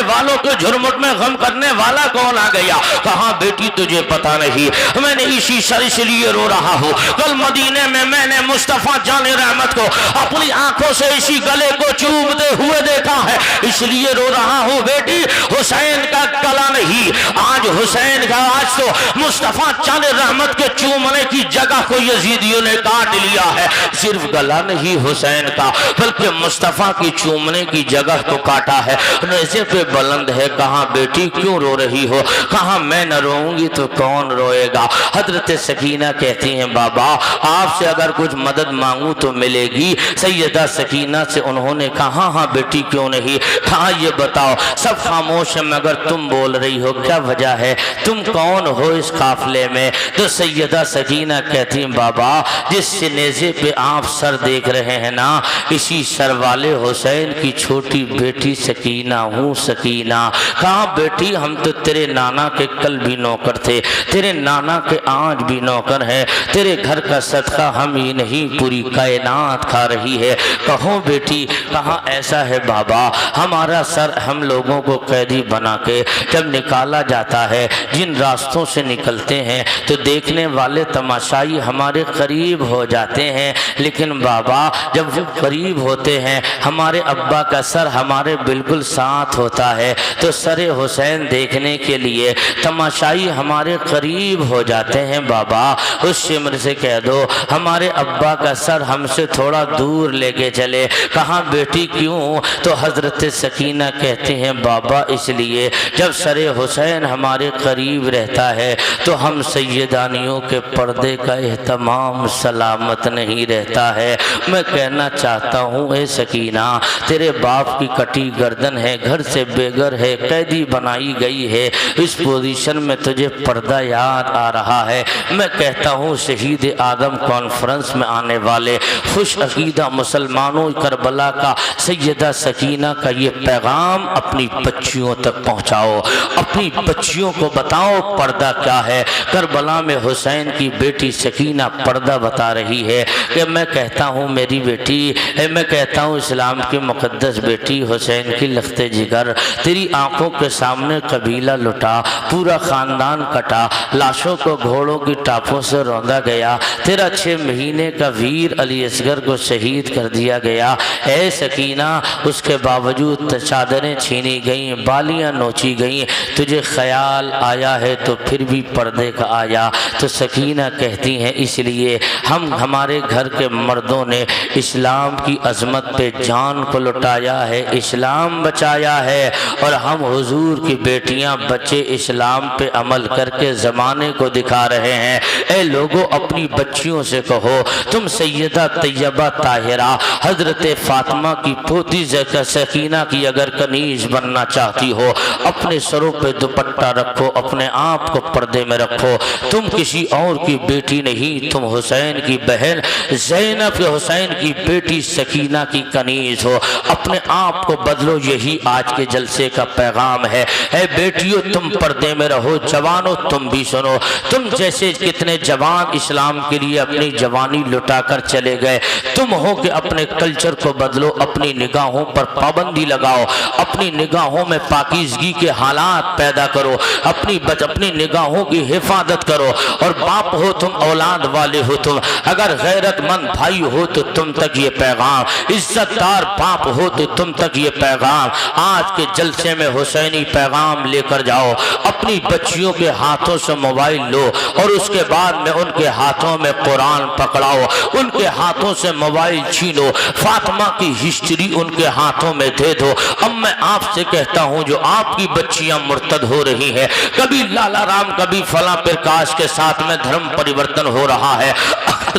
والوں کے جھرمٹ میں غم کرنے والا کون آ گیا؟ کہاں بیٹی تجھے پتا نہیں، میں نے اسی سر اس لیے رو رہا ہوں، کل مدینے میں نے مصطفیٰ جان رحمت کو اپنی آنکھوں سے اسی گلے کو چومتے ہوئے دیکھا ہے، اس لیے رو رہا ہوں بیٹی۔ حسین کا گلا نہیں، آج حسین کا آج تو مصطفیٰ جان رحمت کے چومنے کی جگہ کو یزیدیوں نے کاٹ لیا ہے، صرف گلا نہیں حسین کا بلکہ مصطفیٰ کی چومنے کی جگہ کو کاٹا ہے۔ نیزے پہ بلند ہے، کہاں بیٹی کیوں رو رہی ہو؟ کہاں میں نہ روؤں گی تو کون روئے گا؟ حضرت سکینہ کہتی ہیں بابا آپ سے اگر کچھ مدد مانگوں تو ملے گی۔ سیدہ سکینہ سے انہوں نے کہا ہاں بیٹی کیوں نہیں، کہا یہ بتاؤ سب خاموش ہیں مگر تم بول رہی ہو، کیا وجہ ہے؟ تم کون ہو اس قافلے میں؟ تو سیدہ سکینہ کہتی ہیں بابا جس نیزے پہ آپ سر دیکھ رہے ہیں نا، اسی سر والے حسین کی چھوٹی بیٹی سکینہ ہوں۔ سکینہ کہا بیٹی ہم تو تیرے نانا کے کل بھی نوکر تھے، تیرے نانا کے آج بھی نوکر ہیں، تیرے گھر کا صدقہ ہم ہی نہیں پوری کائنات کھا رہی ہے۔ کہو بیٹی، کہا ایسا ہے بابا ہمارا سر ہم لوگوں کو قیدی بنا کے جب نکالا جاتا ہے، جن راستوں سے نکلتے ہیں تو دیکھنے والے تماشائی ہمارے قریب ہو جاتے ہیں، لیکن بابا جب وہ قریب ہوتے ہیں ہمارے ابا کا سر ہمارے بالکل ساتھ ہوتا ہے، تو سر حسین دیکھنے کے لیے تماشائی ہمارے قریب ہو جاتے ہیں۔ بابا اس شمر سے کہہ دو ہمارے ابا کا سر ہم سے تھوڑا دور لے کے چلے، ہے۔ کہاں بیٹی کیوں؟ تو حضرت سکینہ کہتے ہیں بابا اس لیے جب سر حسین ہمارے قریب رہتا ہے تو ہم سیدانیوں کے پردے کا اہتمام سلامت نہیں رہتا ہے۔ میں کہنا چاہتا ہوں اے سکینہ، تیرے باپ کی کٹی گردن ہے، گھر سے بے گھر ہے، قیدی بنائی گئی ہے، اس پوزیشن میں تجھے پردہ یاد آ رہا ہے۔ میں کہتا ہوں شہید آدم کانفرنس میں آنے والے خوش عقیدہ مسلمانوں کربلا کا سیدہ سکینہ کا یہ پیغام اپنی بچیوں تک پہنچاؤ، اپنی بچیوں کو بتاؤ پردہ کیا ہے۔ کربلا میں حسین کی بیٹی سکینہ پردہ بتا رہی ہے کہ میں کہتا ہوں میری بیٹی، میں کہتا ہوں اسلام کی مقدس بیٹی، حسین کی لخت جگر، تیری آنکھوں کے سامنے قبیلہ لٹا، پورا خاندان کٹا، لاشوں کو گھوڑوں کی ٹاپوں سے روندا گیا، تیرا 6 مہینے کا ویر علی اصغر کو شہید کر دیا گیا۔ اے سکینہ، اس کے باوجود چادریں چھینی گئیں، بالیاں نوچی گئیں، تجھے خیال آیا ہے تو پھر بھی پردے کا آیا۔ تو سکینہ کہتی ہیں اس لیے ہمارے گھر کے مردوں نے اسلام کی عظمت پہ جان کو لٹایا ہے، اسلام بچایا ہے، اور ہم حضور کی بیٹیاں بچے اسلام پہ عمل کر کے زمانے کو دکھا رہے ہیں۔ اے لوگوں، اپنی بچیوں سے کہو تم سیدہ طیبہ طاہرہ حضرت فاطمہ کی پوتی سکینہ کی اگر کنیز بننا چاہتی ہو، اپنے سروں پہ دوپٹہ رکھو، اپنے آپ کو پردے میں رکھو۔ تم کسی اور کی بیٹی نہیں، تم حسین کی بہن زینب حسین کی بیٹی سکینہ کی کنیز ہو، اپنے آپ کو بدلو، یہی آج کے جلسے کا پیغام ہے۔ اے بیٹیوں، تم پردے میں رہو، جوانوں تم بھی سنو، تم جیسے کتنے جوان اسلام کے لیے اپنی جوانی لٹا کر چلے گئے، تم ہو کہ اپنے کلچر کو بدلو، اپنی نگاہوں پر پابندی لگاؤ، اپنی نگاہوں میں پاکیزگی کے حالات پیدا کرو، اپنی نگاہوں کی حفاظت کرو۔ اور باپ ہو تم، اولاد والے ہو تم، اگر غیرت مند بھائی ہو تو تم تک یہ پیغام، عزت دار باپ ہو تو تم تک یہ پیغام، آج کے جلسے میں حسینی پیغام لے کر جاؤ۔ اپنی بچیوں کے ہاتھوں سے موبائل لو اور اس کے بعد میں ان کے ہاتھوں میں قرآن پکڑاؤ، ان کے ہاتھوں سے موبائل چھینو، فاطمہ کی ہسٹری ان کے ہاتھوں میں دے دو۔ اب میں آپ سے کہتا ہوں جو آپ کی بچیاں مرتد ہو رہی ہیں، کبھی لالا رام کبھی فلاں پرکاش کے ساتھ میں دھرم پریورتن ہو رہا ہے،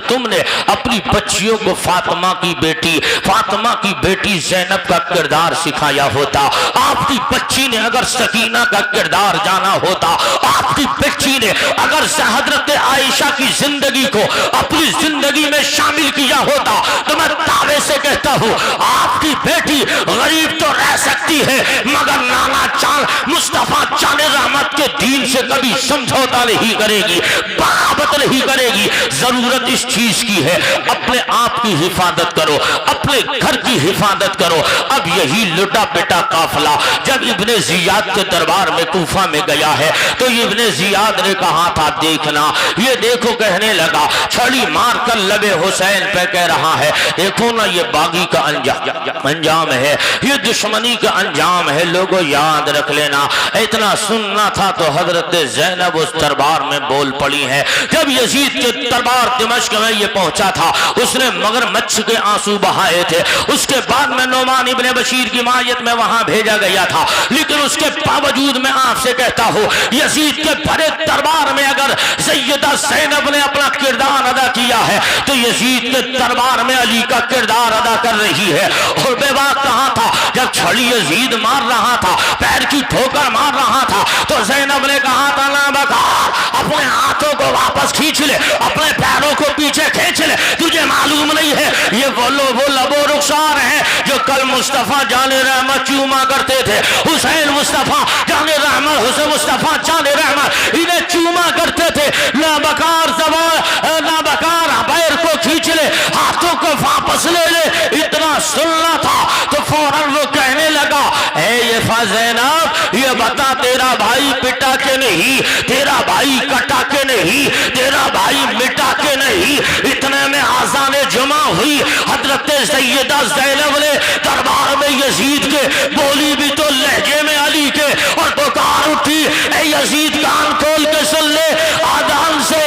تم نے اپنی بچیوں کو فاطمہ کی بیٹی زینب کا کردار سکھایا ہوتا، آپ کی بچی نے اگر سکینہ کا کردار جانا ہوتا، آپ کی بچی نے اگر حضرت عائشہ کی زندگی کو اپنی زندگی میں شامل کیا ہوتا، تو میں دعوے سے کہتا ہوں آپ کی بیٹی غریب تو رہ سکتی ہے مگر نانا چاند مصطفیٰ چاند رحمت کے دین سے کبھی سمجھوتا نہیں کرے گی، بغاوت نہیں کرے گی۔ ضرورت اس چیز کی ہے اپنے آپ کی حفاظت کرو، اپنے گھر کی حفاظت کرو۔ اب یہی لٹا پٹا قافلہ جب ابن زیاد کے دربار میں کوفہ میں گیا ہے تو ابن زیاد نے کہا تھا دیکھنا، یہ دیکھو کہنے لگا، چھڑی مار کر لبے حسین پہ کہہ رہا ہے دیکھو نا یہ باغی کا انجام ہے، یہ دشمنی کا انجام ہے، لوگوں یاد رکھ لینا۔ اتنا سننا تھا تو حضرت زینب اس دربار میں بول پڑی ہے۔ جب یزید کے دربار دمشق میں یہ پہنچا تھا، اس نے مگر مچھ کے آنسو بہائے تھے، اس کے بعد میں نعمان ابن بشیر کی مائیت میں وہاں بھیجا گیا تھا، لیکن اس کے باوجود میں آپ سے کہتا ہوں یزید کے بڑے دربار میں اگر سیدہ زینب نے اپنا کردار ادا کیا ہے تو یزید کے دربار میں علی کا کردار ادا کر رہی ہے۔ اور بے بات کہاں تھا جب چھڑی یزید مار رہا تھا، پیر کی ٹھوکر مار رہا تھا، تو زینب نے کہا تھا نا بکار اپنے ہاتھوں کو واپس کھینچ لے، اپنے پیروں کو پیچھے کھینچ لے، تجھے معلوم نہیں ہے یہ وہ لب و رخسار ہیں جو کل مصطفیٰ جان رحمت چوما کرتے تھے، حسین مصطفیٰ جان رحمت، حسین مصطفیٰ جان رحمت انہیں چوما کرتے تھے۔ نابکار زبان، نابکار پیر کو کھینچ لے، ہاتھوں کو واپس لے لے، اتنا سننا تھا تو فوراً وہ کہنے لگا اے یہ زینب یہ بتا تیرا بھائی پٹا کے نہیں، تیرا بھائی کٹا کے نہیں، تیرا بھائی مٹا کے نہیں۔ اتنے میں آذان جمعہ ہوئی، حضرت سیدہ زینب نے دربار میں یزید کے بولی بھی تو لہجے میں علی کے، اور پکار اٹھی اے یزید کان کھول کے سن لے، آذان سے